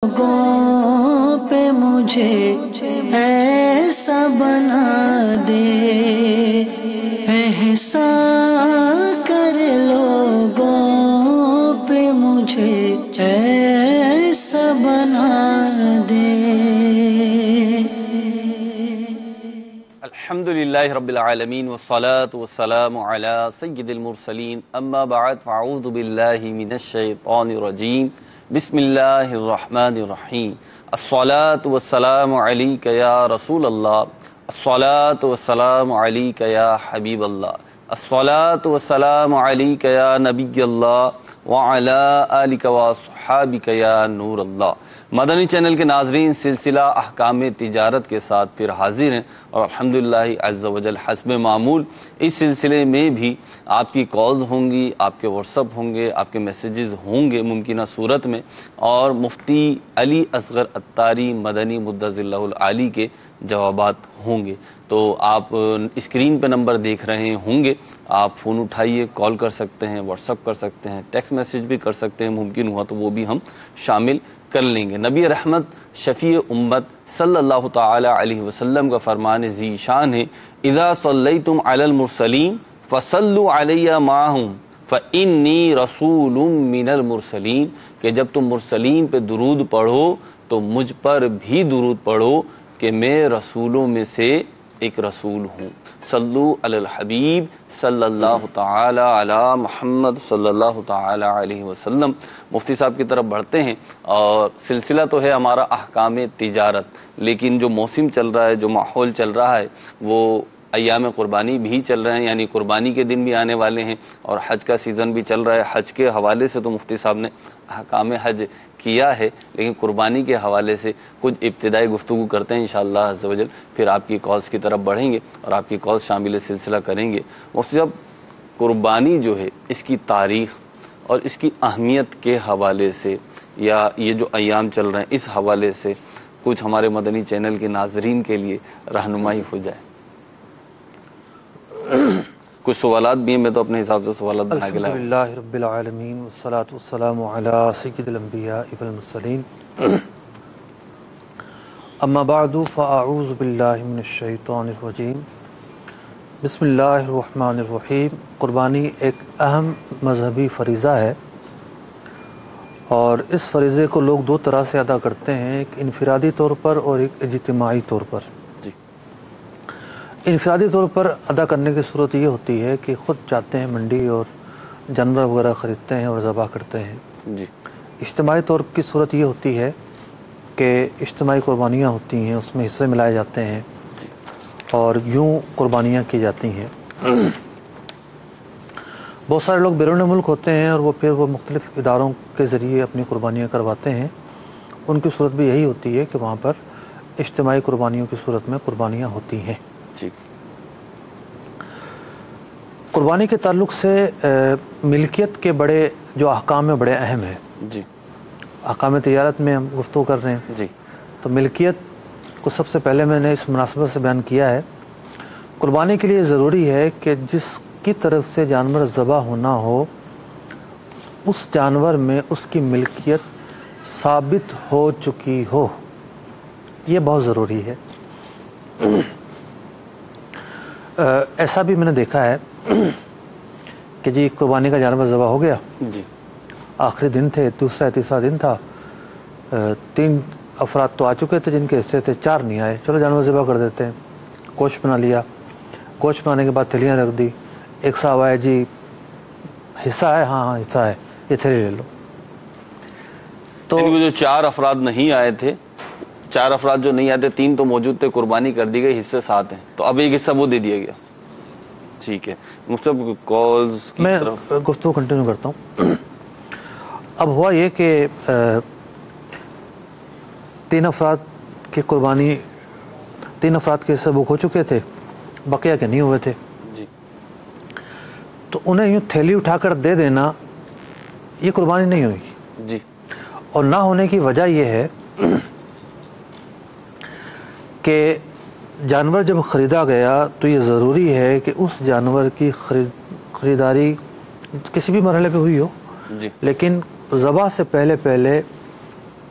لوگوں پہ مجھے ایسا بنا دے، احسان کر لوگوں پہ مجھے ایسا بنا دے۔ الحمدللہ رب العالمین والصلاة والسلام علی سید المرسلین، اما بعد فاعوذ باللہ من الشیطان الرجیم، بسم اللہ الرحمن الرحیم۔ الصلاة والسلام علیک یا رسول اللہ، الصلاة والسلام علیک یا حبیب اللہ، الصلاة والسلام علیک یا نبی اللہ وعلی آلک واصحابک یا نور اللہ۔ مدنی چینل کے ناظرین، سلسلہ احکام تجارت کے ساتھ پھر حاضر ہیں، اور الحمدللہ عز و جل حسب معمول اس سلسلے میں بھی آپ کی کالز ہوں گی، آپ کے واٹس اپ ہوں گے، آپ کے میسیجز ہوں گے ممکنہ صورت میں، اور مفتی علی اصغر عطاری مدنی مدظ اللہ العالی کے جوابات ہوں گے۔ تو آپ اسکرین پہ نمبر دیکھ رہے ہوں گے، آپ فون اٹھائیے، کال کر سکتے ہیں، واٹس اپ کر سکتے ہیں، ٹیکسٹ میسیج بھی کر سکتے ہیں، ممکن ہوا تو وہ بھی ہم شامل کر لیں گے۔ نبی رحمت شفیع امت صلی اللہ تعالی علیہ وسلم کا فرمان ذی شان ہے، اذا صلیتم علی المرسلین فصلوا علی معہم فانی رسول من المرسلین، کہ جب تم مرسلین پہ درود پڑھو تو مجھ پر بھی درود پڑھو کہ میں رسولوں میں سے ایک رسول ہوں۔ صلو علی الحبیب صلی اللہ تعالی علی محمد صلی اللہ تعالی علیہ وسلم۔ مفتی صاحب کی طرف بڑھتے ہیں، اور سلسلہ تو ہے ہمارا احکام تجارت، لیکن جو موسم چل رہا ہے، جو ماحول چل رہا ہے، وہ ایام قربانی بھی چل رہے ہیں، یعنی قربانی کے دن بھی آنے والے ہیں، اور حج کا سیزن بھی چل رہا ہے۔ حج کے حوالے سے تو مفتی صاحب نے احکام حج کیا ہے، لیکن قربانی کے حوالے سے کچھ ابتدائی گفتگو کرتے ہیں انشاءاللہ عز و جل، پھر آپ کی کالز کی طرف بڑھیں گے اور آپ کی کالز شامل سلسلہ کریں گے۔ مفتی صاحب، قربانی جو ہے اس کی تاریخ اور اس کی اہمیت کے حوالے سے، یا یہ جو ایام چل رہے ہیں اس حوالے سے کچھ ہمارے مدنی چینل کے ناظرین کے لیے رہنمائی ہو جائے۔ کچھ سوالات بھی ہیں، میں تو اپنے حساب سے سوالات بنا کے لایا۔ الحمدللہ رب العالمین والصلاة والسلام علی سید الانبیاء والمرسلین، اما بعد فاعوذ باللہ من الشیطان الرجیم، بسم اللہ الرحمن الرحیم۔ قربانی ایک اہم مذہبی فریضہ ہے، اور اس فریضے کو لوگ دو طرح سے ادا کرتے ہیں، ایک انفرادی طور پر اور ایک اجتماعی طور پر۔ انفرادی طور پر ادا کرنے کی صورت یہ ہوتی ہے کہ خود جاتے ہیں منڈی اور جانور وغیرہ خریدتے ہیں اور ذبح کرتے ہیں۔ اجتماعی طور کی صورت یہ ہوتی ہے کہ اجتماعی قربانیاں ہوتی ہیں، اس میں حصے ملائے جاتے ہیں اور یوں قربانیاں کی جاتی ہیں۔ بہت سارے لوگ بیرون ملک ہوتے ہیں اور وہ پھر مختلف اداروں کے ذریعے اپنی قربانیاں کرواتے ہیں، ان کی صورت بھی یہی ہوتی ہے کہ وہاں پر اجتماعی قربانیوں کی صورت میں قربانیاں ہوتی ہیں۔ قربانی کے تعلق سے ملکیت کے بڑے جو احکام ہیں بڑے اہم ہیں۔ احکام تجارت میں ہم گفتگو کر رہے ہیں، تو ملکیت کو سب سے پہلے میں نے اس مناسبت سے بیان کیا ہے۔ قربانی کے لیے ضروری ہے کہ جس کی طرف سے جانور ذبح ہونا ہو، اس جانور میں اس کی ملکیت ثابت ہو چکی ہو، یہ بہت ضروری ہے۔ ایسا بھی میں نے دیکھا ہے کہ جی قربانی کا جانور ذبح ہو گیا، آخری دن تھے، دوسرا تیسرا دن تھا، 3 افراد تو آ چکے تھے جن کے حصے تھے، 4 نہیں آئے، چلو جانور ذبح کر دیتے ہیں۔ گوشت بنا لیا، گوشت بنانے کے بعد تھیلیاں رکھ دی، ایک صاحب آئے، جی حصہ ہے؟ ہاں حصہ ہے، یہ تھیلی لے لو۔ تو جو 4 افراد نہیں آئے تھے، 4 افراد جو نہیں آتے، 3 تو موجود تھے، قربانی کر دی گئی، حصے 7 ہیں، تو اب ایک حصہ وہ دے دیا گیا۔ ٹھیک ہے، مختلف کالز میں گفتگو کنٹینیو کرتا ہوں۔ اب ہوا یہ کہ 3 افراد کی قربانی، 3 افراد کے حصے بک ہو چکے تھے، بقیہ کے نہیں ہوئے تھے، تو انہیں یوں تھیلی اٹھا کر دے دینا، یہ قربانی نہیں ہوئی۔ اور نہ ہونے کی وجہ یہ ہے کہ جانور جب خریدا گیا تو یہ ضروری ہے کہ اس جانور کی خریداری کسی بھی مرحلے پہ ہوئی ہو، لیکن ذبح سے پہلے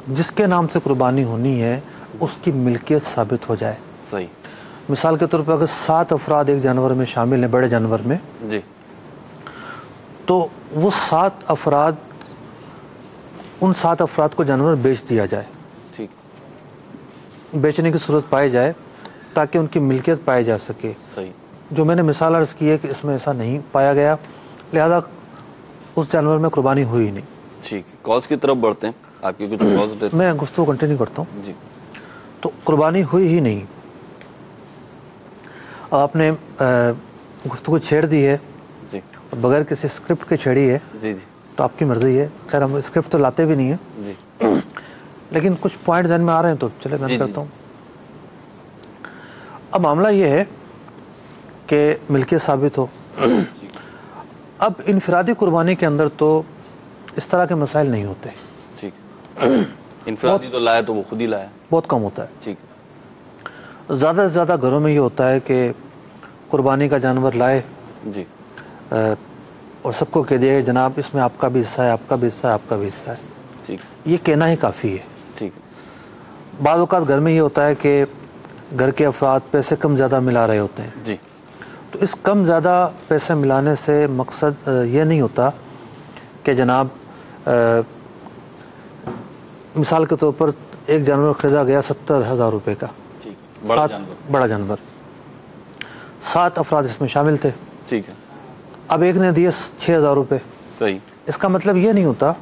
جس کے نام سے قربانی ہونی ہے اس کی ملکیت ثابت ہو جائے. صحیح. مثال کے طور پر اگر 7 افراد ایک جانور میں شامل ہیں، بڑے جانور میں، جی، تو وہ 7 افراد، ان 7 افراد کو جانور بیچ دیا جائے. ٹھیک. بیچنے کی صورت پائی جائے تاکہ ان کی ملکیت پائی جا سکے. صحیح. جو میں نے مثال عرض کی ہے کہ اس میں ایسا نہیں پایا گیا، لہذا اس جانور میں قربانی ہوئی نہیں. ٹھیک. کالز کی طرف بڑھتے ہیں، آپ کی کچھ کالز دیتے ہیں. میں گفتگو کنٹینیو کرتا ہوں. جی. تو قربانی ہوئی ہی نہیں. آپ نے گفتگو چھیڑ دی ہے، جی، اور بغیر کسی اسکرپٹ کے چھیڑی ہے. جی جی تو آپ کی مرضی ہے. خیر ہم اسکرپٹ تو لاتے بھی نہیں ہیں، جی، لیکن کچھ پوائنٹ ذہن میں آ رہے ہیں تو چلے میں کرتا ہوں. اب معاملہ یہ ہے کہ ملکیت ثابت ہو. اب انفرادی قربانی کے اندر تو اس طرح کے مسائل نہیں ہوتے. ٹھیک. انفرادی تو لایا تو وہ خود ہی لایا. بہت کم ہوتا ہے. ٹھیک. زیادہ سے زیادہ گھروں میں یہ ہوتا ہے کہ قربانی کا جانور لائے جی، اور سب کو کہہ دیا جناب اس میں آپ کا بھی حصہ ہے، آپ کا بھی حصہ ہے، آپ کا بھی حصہ ہے. ٹھیک. یہ کہنا ہی کافی ہے. ٹھیک. بعض اوقات گھر میں یہ ہوتا ہے کہ گھر کے افراد پیسے کم زیادہ ملا رہے ہوتے ہیں. جی. تو اس کم زیادہ پیسے ملانے سے مقصد یہ نہیں ہوتا کہ جناب مثال کے طور پر ایک جانور خریدا گیا 70,000 روپے کا. ٹھیک. بڑا جانور. بڑا جانور 7 افراد اس میں شامل تھے. ٹھیک ہے. اب ایک نے دیے 6,000 روپے. صحیح. اس کا مطلب یہ نہیں ہوتا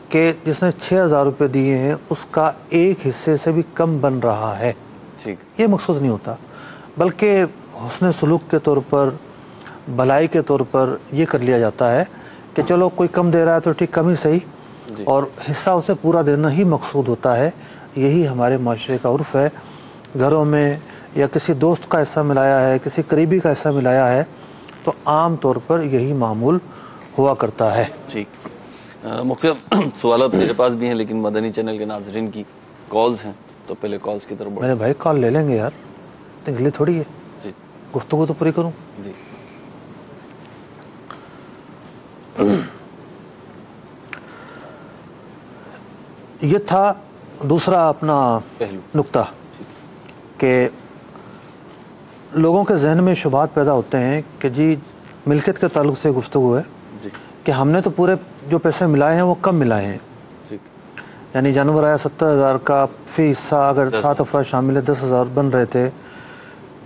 کہ جس نے 6,000 روپے دیے ہیں اس کا ایک حصے سے بھی کم بن رہا ہے. ٹھیک. یہ مقصود نہیں ہوتا، بلکہ حسن سلوک کے طور پر، بھلائی کے طور پر یہ کر لیا جاتا ہے کہ چلو کوئی کم دے رہا ہے تو ٹھیک، کم ہی صحیح، جی. اور حصہ اسے پورا دینا ہی مقصود ہوتا ہے. یہی ہمارے معاشرے کا عرف ہے. گھروں میں یا کسی دوست کا حصہ ملایا ہے، کسی قریبی کا حصہ ملایا ہے تو عام طور پر یہی معمول ہوا کرتا ہے. ٹھیک. مختلف سوالات میرے پاس بھی ہیں، لیکن مدنی چینل کے ناظرین کی کالز ہیں، تو پہلے کالز کی طرف بڑھیں. میرے بھائی کال لے لیں گے یار، اس لیے تھوڑی ہے. جی. گفتگو تو پوری کروں. جی. یہ تھا دوسرا اپنا پہلو نقطہ کہ لوگوں کے ذہن میں شبہات پیدا ہوتے ہیں کہ جی ملکیت کے تعلق سے گفتگو ہے جی. کہ ہم نے تو پورے جو پیسے ملائے ہیں وہ کم ملائے ہیں. ٹھیک. یعنی جانور آیا 70,000 کا، فی حصہ اگر 7 افراد شامل ہے 10,000 بن رہے تھے،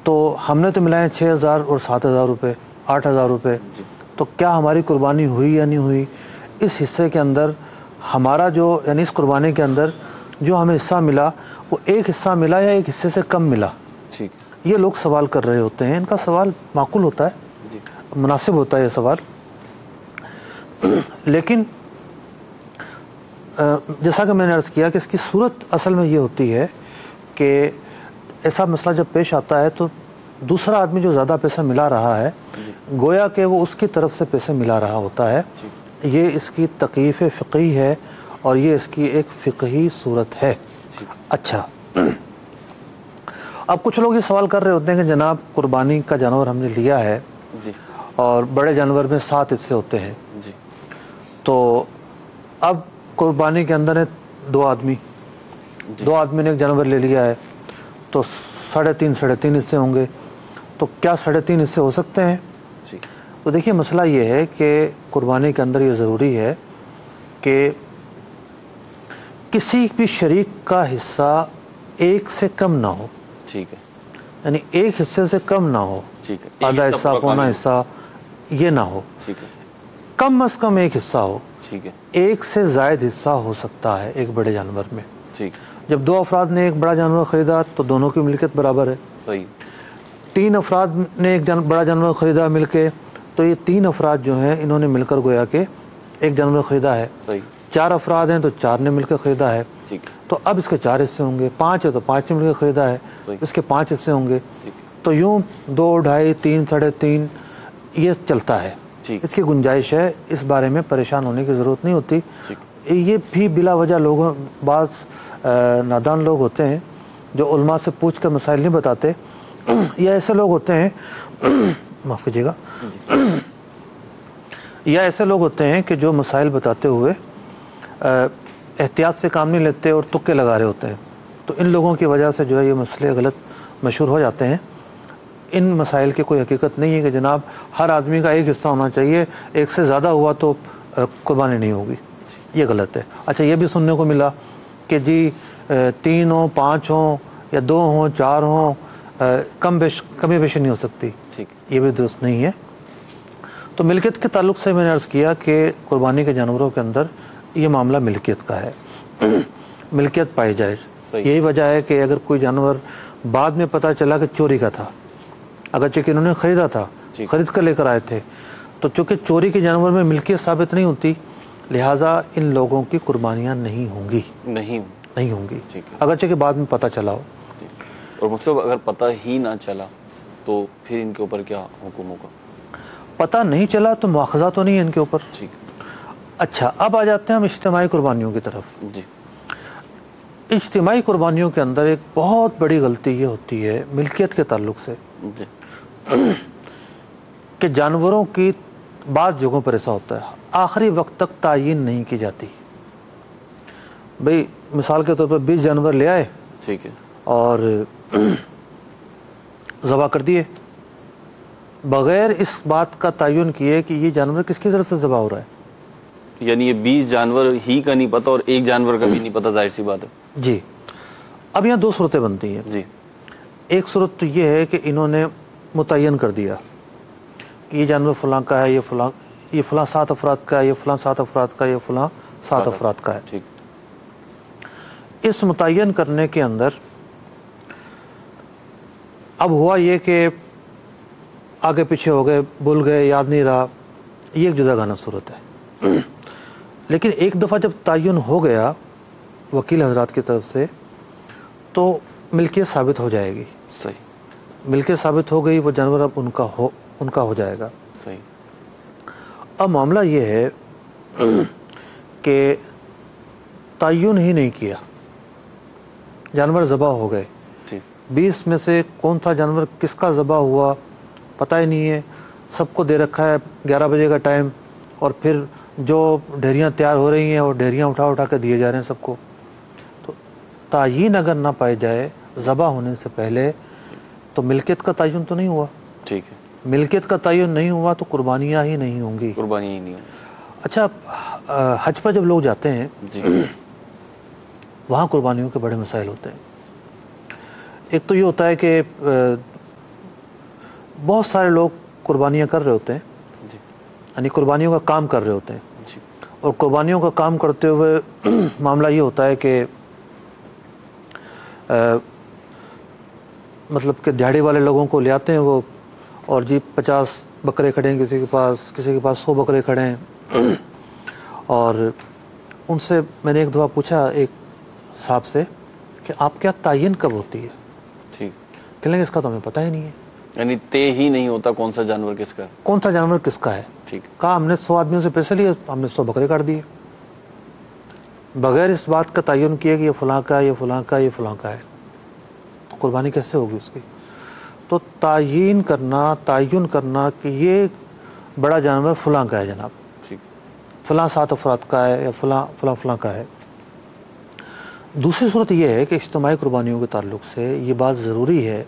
تو ہم نے تو ملائے 6,000 اور 7,000 روپے، 8,000 روپے. جی. تو کیا ہماری قربانی ہوئی یا نہیں ہوئی؟ اس حصے کے اندر ہمارا جو، یعنی اس قربانی کے اندر جو ہمیں حصہ ملا وہ ایک حصہ ملا یا ایک حصے سے کم ملا؟ ٹھیک. یہ لوگ سوال کر رہے ہوتے ہیں. ان کا سوال معقول ہوتا ہے، جی. مناسب ہوتا ہے یہ سوال. لیکن جیسا کہ میں نے عرض کیا کہ اس کی صورت اصل میں یہ ہوتی ہے کہ ایسا مسئلہ جب پیش آتا ہے تو دوسرا آدمی جو زیادہ پیسہ ملا رہا ہے جی. گویا کہ وہ اس کی طرف سے پیسے ملا رہا ہوتا ہے. جی. یہ اس کی تکیف فقہی ہے اور یہ اس کی ایک فقہی صورت ہے. جی. اچھا، اب کچھ لوگ یہ سوال کر رہے ہوتے ہیں کہ جناب قربانی کا جانور ہم نے لیا ہے جی. اور بڑے جانور میں 7 حصے ہوتے ہیں، جی. تو اب قربانی کے اندر ہے 2 آدمی، جی. 2 آدمی نے ایک جانور لے لیا ہے تو 3.5 حصے ہوں گے. تو کیا 3.5 حصے ہو سکتے ہیں؟ جی. تو دیکھیے مسئلہ یہ ہے کہ قربانی کے اندر یہ ضروری ہے کہ کسی بھی شریک کا حصہ ایک سے کم نہ ہو. ٹھیک ہے. یعنی ایک حصے سے کم نہ ہو. ٹھیک ہے. آدھا حصہ، پونا حصہ یہ نہ ہو. ٹھیک ہے. کم از کم ایک حصہ ہو. ٹھیک ہے. ایک سے زائد حصہ ہو سکتا ہے ایک بڑے جانور میں. ٹھیک. جب 2 افراد نے ایک بڑا جانور خریدا تو دونوں کی ملکیت برابر ہے. صحیح. 3 افراد نے ایک بڑا جانور خریدا مل کے تو یہ 3 افراد جو ہیں انہوں نے مل کر گویا کہ ایک جانور خریدا ہے. صحیح. 4 افراد ہیں تو 4 نے مل کر خریدا ہے. ٹھیک. تو اب اس کے 4 حصے ہوں گے. 5 ہے تو 5 نے مل کر خریدا ہے، صحیح. اس کے 5 حصے ہوں گے. ٹھیک. تو یوں 2، 2.5، 3، 3.5 یہ چلتا ہے. ٹھیک. اس کی گنجائش ہے، اس بارے میں پریشان ہونے کی ضرورت نہیں ہوتی. ٹھیک. یہ بھی بلا وجہ لوگوں، بعض نادان لوگ ہوتے ہیں جو علماء سے پوچھ کر مسائل نہیں بتاتے، یا ایسے لوگ ہوتے ہیں معاف کیجیے گا، یا ایسے لوگ ہوتے ہیں کہ جو مسائل بتاتے ہوئے احتیاط سے کام نہیں لیتے اور تکے لگا رہے ہوتے ہیں. تو ان لوگوں کی وجہ سے جو ہے یہ مسئلے غلط مشہور ہو جاتے ہیں. ان مسائل کی کوئی حقیقت نہیں ہے کہ جناب ہر آدمی کا ایک حصہ ہونا چاہیے، ایک سے زیادہ ہوا تو قربانی نہیں ہوگی. یہ غلط ہے. اچھا یہ بھی سننے کو ملا کہ جی 3 ہوں 5 ہوں یا 2 ہوں 4 ہوں کمی بیشی نہیں ہو سکتی. یہ بھی درست نہیں ہے. تو ملکیت کے تعلق سے میں نے عرض کیا کہ قربانی کے جانوروں کے اندر یہ معاملہ ملکیت کا ہے. ملکیت پائی جائے. یہی وجہ ہے کہ اگر کوئی جانور بعد میں پتہ چلا کہ چوری کا تھا، اگرچہ کہ انہوں نے خریدا تھا، خرید کر لے کر آئے تھے، تو چونکہ چوری کے جانور میں ملکیت ثابت نہیں ہوتی، لہٰذا ان لوگوں کی قربانیاں نہیں ہوں گی. اگرچہ کہ بعد میں پتہ چلا ہو. اور مطلب اگر پتہ ہی نہ چلا تو پھر ان کے اوپر کیا حکم ہوگا؟ پتہ نہیں چلا تو مواخذہ تو نہیں ہے ان کے اوپر. اچھا اب آ جاتے ہیں ہم اجتماعی قربانیوں کی طرف. اجتماعی قربانیوں کے اندر ایک بہت بڑی غلطی یہ ہوتی ہے ملکیت کے تعلق سے کہ جانوروں کی بعض جگہوں پر ایسا ہوتا ہے آخری وقت تک تعین نہیں کی جاتی. بھئی مثال کے طور پر 20 جانور لے آئے اور ذبح کر دیے بغیر اس بات کا تعین کیے کہ یہ جانور کس کی طرف سے ذبح ہو رہا ہے. یعنی یہ 20 جانور ہی کا نہیں پتا اور ایک جانور کا بھی نہیں پتا، ظاہر سی بات ہے. جی اب یہاں 2 صورتیں بنتی ہیں. ایک صورت تو یہ ہے کہ انہوں نے متعین کر دیا کہ یہ جانور فلاں کا ہے، یہ فلاں 7 افراد کا ہے، یہ فلاں 7 افراد کا ہے، یہ فلاں 7 افراد کا ہے. اس متعین کرنے کے اندر اب ہوا یہ کہ آگے پیچھے ہو گئے، بھول گئے، یاد نہیں رہا. یہ ایک جدا گانا صورت ہے. لیکن ایک دفعہ جب تعین ہو گیا وکیل حضرات کی طرف سے تو ملکیت ثابت ہو جائے گی. ملکیت ثابت ہو گئی، وہ جانور اب ان کا ہو جائے گا. اب معاملہ یہ ہے کہ تعین ہی نہیں کیا، جانور ذبح ہو گئے. 20 میں سے کون سا جانور کس کا ذبح ہوا پتہ ہی نہیں ہے. سب کو دے رکھا ہے 11 بجے کا ٹائم، اور پھر جو ڈھیریاں تیار ہو رہی ہیں اور ڈھیریاں اٹھا کے دیے جا رہے ہیں سب کو. تو تعین اگر نہ پائی جائے ذبح ہونے سے پہلے تو ملکیت کا تعین تو نہیں ہوا. ملکیت کا تعین نہیں ہوا تو قربانیاں ہی نہیں ہوں گی. اچھا حج پر جب لوگ جاتے ہیں وہاں قربانیوں کے بڑے مسائل ہوتے ہیں. ایک تو یہ ہوتا ہے کہ بہت سارے لوگ قربانیاں کر رہے ہوتے ہیں، یعنی قربانیوں کا کام کر رہے ہوتے ہیں. اور قربانیوں کا کام کرتے ہوئے معاملہ یہ ہوتا ہے کہ مطلب کہ دیہڑی والے لوگوں کو لے آتے ہیں وہ، اور جی 50 بکرے کھڑے ہیں کسی کے پاس 100 بکرے کھڑے ہیں. اور ان سے میں نے ایک دفعہ پوچھا ایک صاحب سے کہ آپ کیا تعین کب ہوتی ہے؟ کہنے لگے اس کا تو ہمیں پتہ ہی نہیں ہے. یعنی طے ہی نہیں ہوتا کون سا جانور کس کا ہے. کہا ہم نے 100 آدمیوں سے پیسے لیے، ہم نے 100 بکرے کاٹ دیے بغیر اس بات کا تعین کیے کہ یہ فلاں کا ہے، یہ فلاں کا ہے، یہ فلاں کا ہے. تو قربانی کیسے ہوگی اس کی؟ تو تعین کرنا کہ یہ بڑا جانور فلاں کا ہے جناب، فلاں 7 افراد کا ہے یا فلاں کا ہے. دوسری صورت یہ ہے کہ اجتماعی قربانیوں کے تعلق سے یہ بات ضروری ہے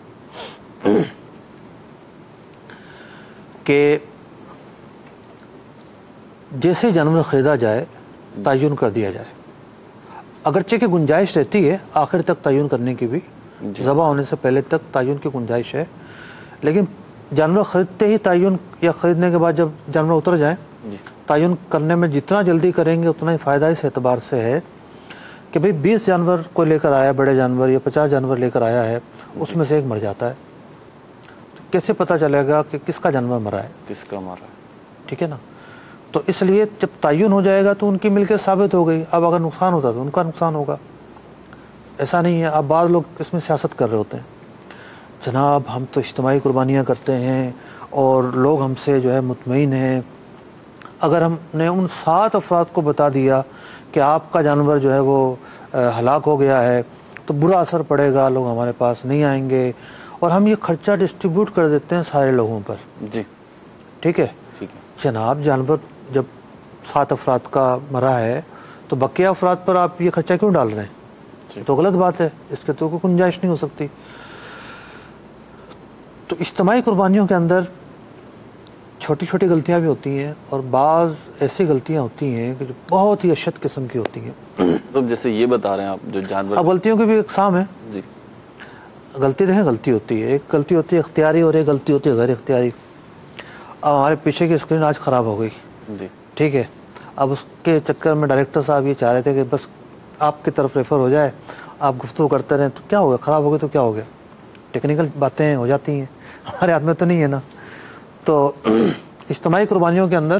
کہ جیسے جانور خریدا جائے تعین کر دیا جائے. اگرچہ کہ گنجائش رہتی ہے آخر تک تعین کرنے کی بھی، ذبح ہونے سے پہلے تک تعین کی گنجائش ہے، لیکن جانور خریدتے ہی تعین یا خریدنے کے بعد جب جانور اتر جائیں تعین کرنے میں جتنا جلدی کریں گے اتنا ہی فائدہ اس اعتبار سے ہے کہ بھئی 20 جانور کو لے کر آیا بڑے جانور یا 50 جانور لے کر آیا ہے، اس میں سے ایک مر جاتا ہے، تو کیسے پتہ چلے گا کہ کس کا جانور مرا ہے، کس کا مرا ہے؟ ٹھیک ہے نا. تو اس لیے جب تعین ہو جائے گا تو ان کی ملکیت ثابت ہو گئی. اب اگر نقصان ہوتا تو ان کا نقصان ہوگا. ایسا نہیں ہے. اب بعض لوگ اس میں سیاست کر رہے ہوتے ہیں، جناب ہم تو اجتماعی قربانیاں کرتے ہیں اور لوگ ہم سے جو ہے مطمئن ہیں، اگر ہم نے ان 7 افراد کو بتا دیا کہ آپ کا جانور جو ہے وہ ہلاک ہو گیا ہے تو برا اثر پڑے گا، لوگ ہمارے پاس نہیں آئیں گے، اور ہم یہ خرچہ ڈسٹریبیوٹ کر دیتے ہیں سارے لوگوں پر. ٹھیک ہے. جناب جانور جب 7 افراد کا مرا ہے تو بقیہ افراد پر آپ یہ خرچہ کیوں ڈال رہے ہیں؟ تو غلط بات ہے، اس کے تو کوئی گنجائش نہیں ہو سکتی۔ تو اجتماعی قربانیوں کے اندر چھوٹی چھوٹی غلطیاں بھی ہوتی ہیں، اور بعض ایسی غلطیاں ہوتی ہیں کہ جو بہت ہی اشد قسم کی ہوتی ہیں۔ تو جیسے یہ بتا رہے ہیں آپ جو جانور، اب غلطیوں کی بھی اقسام ہے جی۔ غلطی دیکھیں، غلطی ہوتی ہے، ایک غلطی ہوتی ہے اختیاری اور ایک غلطی ہوتی ہے غیر اختیاری۔ اب ہمارے پیچھے کی اسکرین آج خراب ہو گئی، جی ٹھیک ہے، اب اس کے چکر میں ڈائریکٹر صاحب یہ چاہ رہے تھے کہ بس آپ کی طرف ریفر ہو جائے، آپ گفتگو کرتے رہیں، تو کیا ہوگا؟ خراب ہو گئی تو کیا ہو گیا؟ ٹیکنیکل باتیں ہو جاتی ہیں، ہمارے ہاتھ میں تو نہیں ہے نا۔ تو اجتماعی قربانیوں کے اندر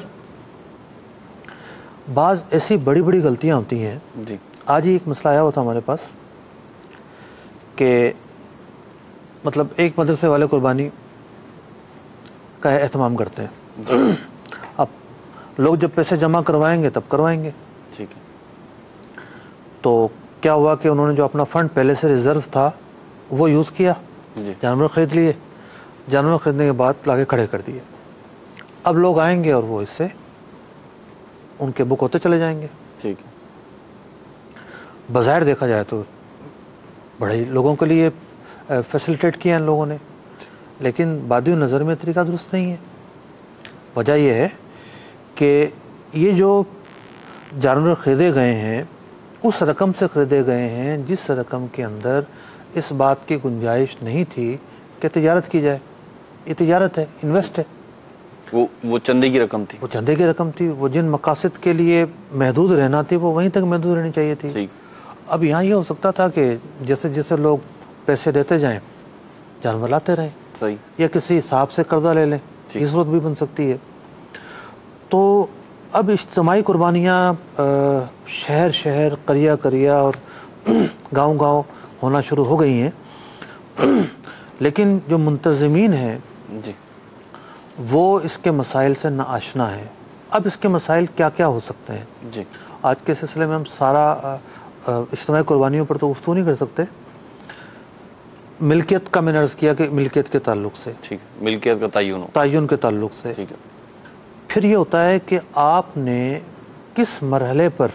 بعض ایسی بڑی بڑی غلطیاں ہوتی ہیں۔ جی آج ہی ایک مسئلہ آیا ہوا تھا ہمارے پاس کہ مطلب ایک مدرسے والے قربانی کا اہتمام کرتے ہیں، اب لوگ جب پیسے جمع کروائیں گے تب کروائیں گے، ٹھیک ہے۔ تو کیا ہوا کہ انہوں نے جو اپنا فنڈ پہلے سے ریزرو تھا وہ یوز کیا، جی جانور خرید لیے، جانور خریدنے کے بعد لا کے کھڑے کر دیے۔ اب لوگ آئیں گے اور وہ اس سے ان کے بک ہوتے چلے جائیں گے۔ ٹھیک ہے۔ بظاہر دیکھا جائے تو بڑے لوگوں کے لیے فیسیلیٹیٹ کیا ان لوگوں نے، لیکن بادی نظر میں طریقہ درست نہیں ہے۔ وجہ یہ ہے کہ یہ جو جانور خریدے گئے ہیں اس رقم سے خریدے گئے ہیں جس رقم کے اندر اس بات کی گنجائش نہیں تھی کہ تجارت کی جائے۔ یہ تجارت ہے، انویسٹ ہے، وہ چندے کی رقم تھی، وہ چندے کی رقم تھی، وہ جن مقاصد کے لیے محدود رہنا تھی وہ وہیں تک محدود رہنی چاہیے تھی۔ اب یہاں یہ ہو سکتا تھا کہ جیسے جیسے لوگ پیسے دیتے جائیں جانور لاتے رہیں، صحیح، یا کسی صاحب سے قرضہ لے لیں، یہ صورت بھی بن سکتی ہے۔ تو اب اجتماعی قربانیاں شہر شہر، قریہ قریہ اور گاؤں گاؤں ہونا شروع ہو گئی ہیں، لیکن جو منتظمین ہیں جی وہ اس کے مسائل سے ناآشنا ہے۔ اب اس کے مسائل کیا کیا ہو سکتے ہیں؟ جی آج کے سلسلے میں ہم سارا اجتماعی قربانیوں پر تو گفتگو نہیں کر سکتے۔ ملکیت کا میں نے عرض کیا کہ ملکیت کے تعلق سے، ٹھیک ہے، ملکیت کا تعین کے تعلق سے، ٹھیک ہے۔ پھر یہ ہوتا ہے کہ آپ نے کس مرحلے پر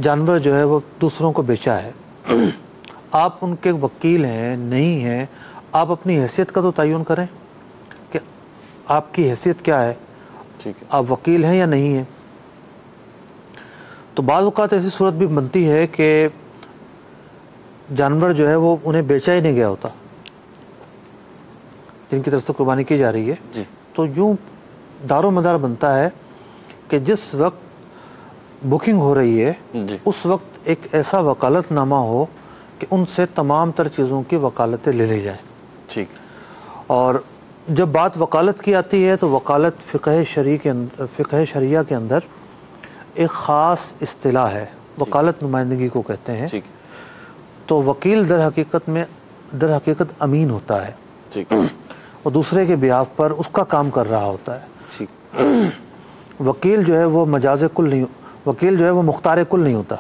جانور جو ہے وہ دوسروں کو بیچا ہے، آپ ان کے وکیل ہیں نہیں ہیں، آپ اپنی حیثیت کا تو تعین کریں کہ آپ کی حیثیت کیا ہے، ٹھیک ہے، آپ وکیل ہیں یا نہیں ہیں۔ تو بعض اوقات ایسی صورت بھی بنتی ہے کہ جانور جو ہے وہ انہیں بیچا ہی نہیں گیا ہوتا جن کی طرف سے قربانی کی جا رہی ہے، جی تو یوں دار و مدار بنتا ہے کہ جس وقت بکنگ ہو رہی ہے جی اس وقت ایک ایسا وکالت نامہ ہو کہ ان سے تمام تر چیزوں کی وکالتیں لے لی جائیں۔ ٹھیک، اور جب بات وکالت کی آتی ہے تو وکالت فقہ شریعہ کے اندر ایک خاص اصطلاح ہے، وکالت نمائندگی کو کہتے ہیں۔ ٹھیک، تو وکیل در حقیقت امین ہوتا ہے، ٹھیک، وہ دوسرے کے بیاف پر اس کا کام کر رہا ہوتا ہے۔ ٹھیک، وکیل جو ہے وہ مجاز کل نہیں، وکیل جو ہے وہ مختار کل نہیں ہوتا،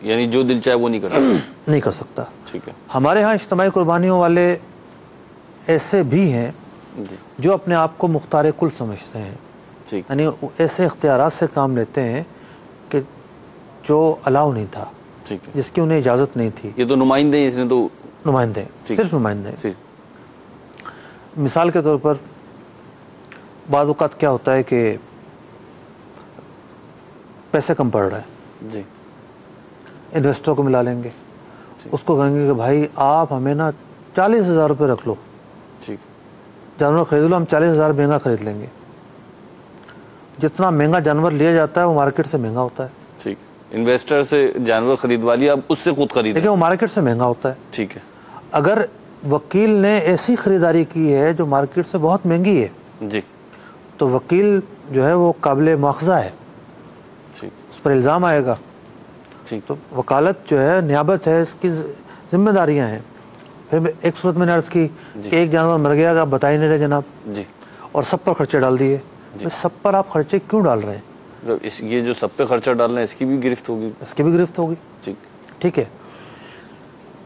یعنی جو دل چاہے وہ نہیں کر سکتا۔ ٹھیک ہے، ہمارے ہاں اجتماعی قربانیوں والے ایسے بھی ہیں جی جو اپنے آپ کو مختار کل سمجھتے ہیں، ٹھیک، یعنی ایسے اختیارات سے کام لیتے ہیں کہ جو الاؤ نہیں تھا، ٹھیک ہے، جس کی انہیں اجازت نہیں تھی۔ یہ تو نمائندے ہیں، اس نے تو نمائندے، صرف نمائندے۔ مثال کے طور پر بعض اوقات کیا ہوتا ہے کہ پیسے کم پڑ رہے ہیں، جی انویسٹر کو ملا لیں گے، اس کو کہیں گے کہ بھائی آپ ہمیں نا 40,000 روپے رکھ لو، ٹھیک، جانور خرید لو، ہم 40,000 مہنگا خرید لیں گے۔ جتنا مہنگا جانور لیا جاتا ہے وہ مارکیٹ سے مہنگا ہوتا ہے، ٹھیک، انویسٹر سے جانور خریدوا لیا، اب اس سے خود خرید، لیکن وہ مارکیٹ سے مہنگا ہوتا ہے۔ ٹھیک ہے، اگر وکیل نے ایسی خریداری کی ہے جو مارکیٹ سے بہت مہنگی ہے جی تو وکیل جو ہے وہ قابل مواخذہ ہے، ٹھیک، اس پر الزام آئے گا۔ ٹھیک، تو وکالت جو ہے نیابت ہے، اس کی ذمہ داریاں ہیں۔ پھر ایک صورت میں نے عرض کی کہ ایک جانور مر گیا، آپ بتا ہی نہیں رہے جناب، جی اور سب پر خرچے ڈال دیے۔ سب پر آپ خرچے کیوں ڈال رہے ہیں؟ یہ جو سب پہ خرچہ ڈالنا ہے اس کی بھی گرفت ہوگی، اس کی بھی گرفت ہوگی۔ ٹھیک، ٹھیک ہے۔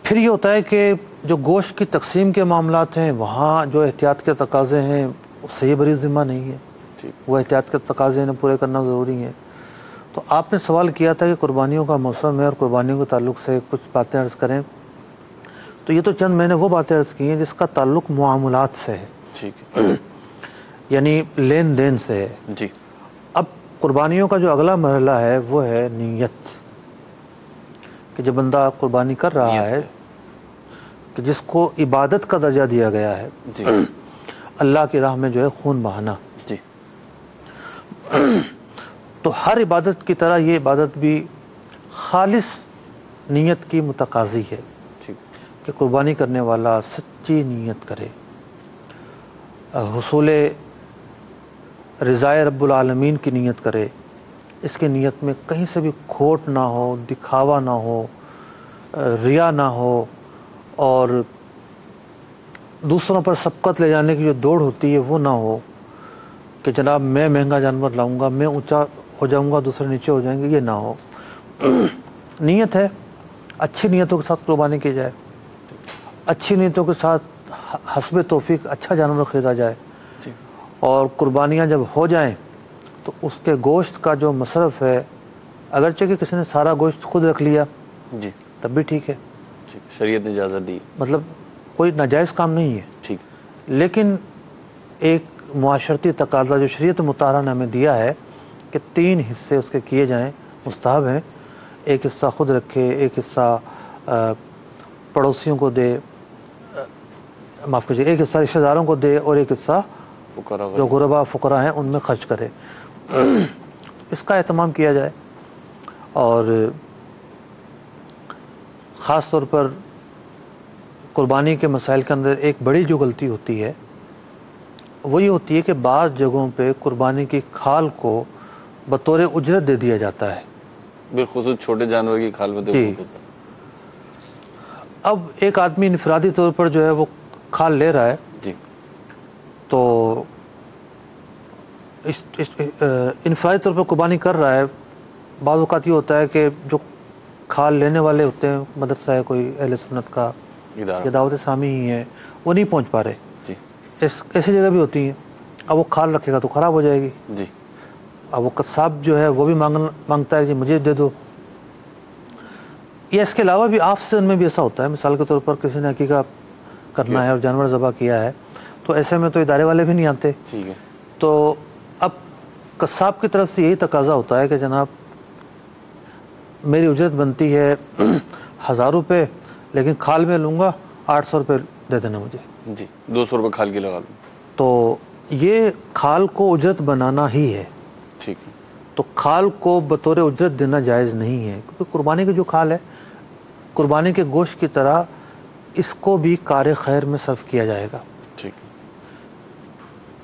پھر یہ ہوتا ہے کہ جو گوشت کی تقسیم کے معاملات ہیں وہاں جو احتیاط کے تقاضے ہیں اس سے یہ بری ذمہ نہیں ہے۔ وہ احتیاط کے تقاضے انہیں پورے کرنا ضروری ہے. تو آپ نے سوال کیا تھا کہ قربانیوں کا موسم ہے اور قربانیوں کے تعلق سے کچھ باتیں عرض کریں. تو یہ تو چند میں نے وہ باتیں عرض کی ہیں جس کا تعلق معاملات سے ہے, ٹھیک ہے, یعنی لین دین سے ہے. جی. اب قربانیوں کا جو اگلا مرحلہ ہے وہ ہے نیت, کہ جو بندہ قربانی کر رہا ہے, کہ جس کو عبادت کا درجہ دیا گیا ہے, جی, اللہ کی راہ میں جو ہے خون بہانا. جی. تو ہر عبادت کی طرح یہ عبادت بھی خالص نیت کی متقاضی ہے, کہ قربانی کرنے والا سچی نیت کرے, حصول رضائے رب العالمین کی نیت کرے. اس کی نیت میں کہیں سے بھی کھوٹ نہ ہو, دکھاوا نہ ہو, ریا نہ ہو, اور دوسروں پر سبقت لے جانے کی جو دوڑ ہوتی ہے وہ نہ ہو, کہ جناب میں مہنگا جانور لاؤں گا, میں اونچا ہو جاؤں گا, دوسرے نیچے ہو جائیں گے, یہ نہ ہو. نیت ہے, اچھی نیتوں کے ساتھ قربانی کی جائے, اچھی نیتوں کے ساتھ حسب توفیق اچھا جانور خریدا جائے, اور قربانیاں جب ہو جائیں تو اس کے گوشت کا جو مصرف ہے, اگرچہ کہ کسی نے سارا گوشت خود رکھ لیا, جی, تب بھی ٹھیک ہے, شریعت نے اجازت دی, مطلب کوئی ناجائز کام نہیں ہے. ٹھیک. لیکن ایک معاشرتی تقاضا جو شریعت مطہرہ نے ہمیں دیا ہے کہ 3 حصے اس کے کیے جائیں, مستحب ہیں. ایک حصہ خود رکھے, ایک حصہ پڑوسیوں کو دے, معاف کیجیے, ایک حصہ رشتہ داروں کو دے, اور ایک حصہ جو غربا فقراء ہیں ان میں خرچ کرے. اس کا اہتمام کیا جائے. اور خاص طور پر قربانی کے مسائل کے اندر ایک بڑی جو غلطی ہوتی ہے وہ یہ ہوتی ہے کہ بعض جگہوں پہ قربانی کی کھال کو بطور اجرت دے دیا جاتا ہے, بالخصوص چھوٹے جانور کی کھال میں. جی. اب ایک آدمی انفرادی طور پر جو ہے وہ کھال لے رہا ہے, جی, تو انفرادی طور پر قربانی کر رہا ہے. بعض اوقات یہ ہوتا ہے کہ جو کھال لینے والے ہوتے ہیں, مدرسہ ہے کوئی اہل سنت کا یا دعوت اسلامی ہی ہے, وہ نہیں پہنچ پا رہے. جی. ایسی جگہ بھی ہوتی ہیں. اب وہ کھال رکھے گا تو خراب ہو جائے گی. جی. اب وہ قصاب جو ہے وہ بھی مانگتا ہے کہ مجھے دے دو. یا اس کے علاوہ بھی آفس میں بھی ایسا ہوتا ہے. مثال کے طور پر کسی نے عقیقہ کرنا ہے اور جانور ذبح کیا ہے, تو ایسے میں تو ادارے والے بھی نہیں آتے. ٹھیک ہے. تو اب قصاب کی طرف سے یہی تقاضا ہوتا ہے کہ جناب میری اجرت بنتی ہے 1000 روپے, لیکن کھال میں لوں گا 800 روپے دے دینا مجھے. جی, 200 روپے کھال کی لگا لوں. تو یہ کھال کو اجرت بنانا ہی ہے. ٹھیک ہے. تو کھال کو بطور اجرت دینا جائز نہیں ہے, کیونکہ قربانی کی جو کھال ہے قربانی کے گوشت کی طرح اس کو بھی کار خیر میں صرف کیا جائے گا. ٹھیک.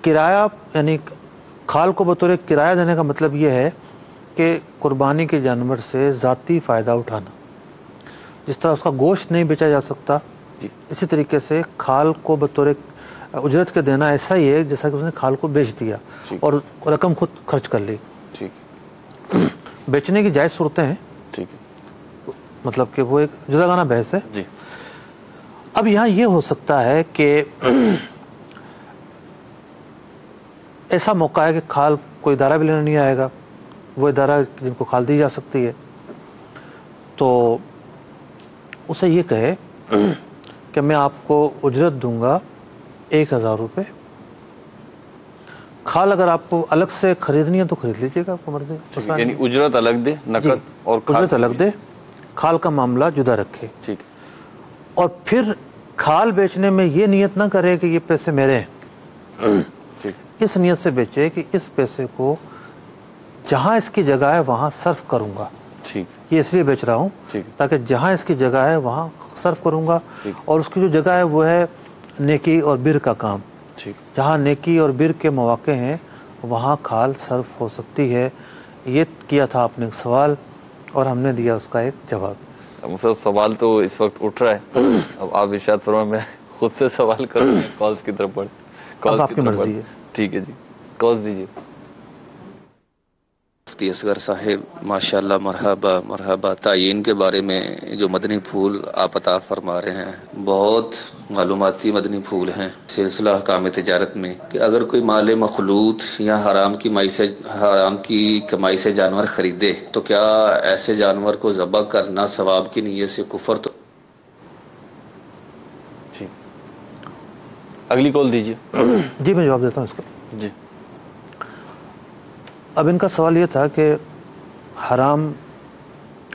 کرایہ, یعنی کھال کو بطور کرایہ دینے کا مطلب یہ ہے کہ قربانی کے جانور سے ذاتی فائدہ اٹھانا. جس طرح اس کا گوشت نہیں بیچا جا سکتا, اسی طریقے سے کھال کو بطور اجرت کے دینا ایسا ہی ہے جیسا کہ اس نے کھال کو بیچ دیا اور رقم خود خرچ کر لی. بیچنے کی جائز صورتیں ہیں, ٹھیک ہے, مطلب کہ وہ ایک جداگانہ بحث ہے. جی. اب یہاں یہ ہو سکتا ہے کہ ایسا موقع ہے کہ کھال کوئی ادارہ بھی لینے نہیں آئے گا, وہ ادارہ جن کو کھال دی جا سکتی ہے, تو اسے یہ کہے کہ میں آپ کو اجرت دوں گا 1000 روپے. کھال اگر آپ کو الگ سے خریدنی ہے تو خرید لیجیے گا, آپ کو مرضی. یعنی اجرت الگ دے, نقد اور اجرت الگ دے, کھال کا معاملہ جدا رکھے. ٹھیک. اور پھر کھال بیچنے میں یہ نیت نہ کرے کہ یہ پیسے میرے ہیں, اس نیت سے بیچے کہ اس پیسے کو جہاں اس کی جگہ ہے وہاں صرف کروں گا. ٹھیک. یہ اس لیے بیچ رہا ہوں تاکہ جہاں اس کی جگہ ہے وہاں صرف کروں گا, اور اس کی جو جگہ ہے وہ ہے نیکی اور بر کا کام. جہاں نیکی اور بر کے مواقع ہیں وہاں کھال صرف ہو سکتی ہے. یہ کیا تھا آپ نے ایک سوال, اور ہم نے دیا اس کا ایک جواب. سوال تو اس وقت اٹھ رہا ہے, اب آپ ارشاد فرمائیں, میں خود سے سوال کروں, کالز کی طرف اب آپ کی مرضی ہے. ٹھیک ہے جی, کالز دیجیے. مفتی اصغر صاحب، ماشاءاللہ، مرحبا مرحبا. تعین کے بارے میں جو مدنی پھول آپ عطا فرما رہے ہیں بہت معلوماتی مدنی پھول ہیں. سلسلہ احکام تجارت میں کہ اگر کوئی مال مخلوط یا حرام کی کمائی سے جانور خریدے تو کیا ایسے جانور کو ذبح کرنا ثواب کی نیت سے کفر تو؟ جی اگلی کال دیجیے. جی میں جواب دیتا ہوں اس کا. جی اب ان کا سوال یہ تھا کہ حرام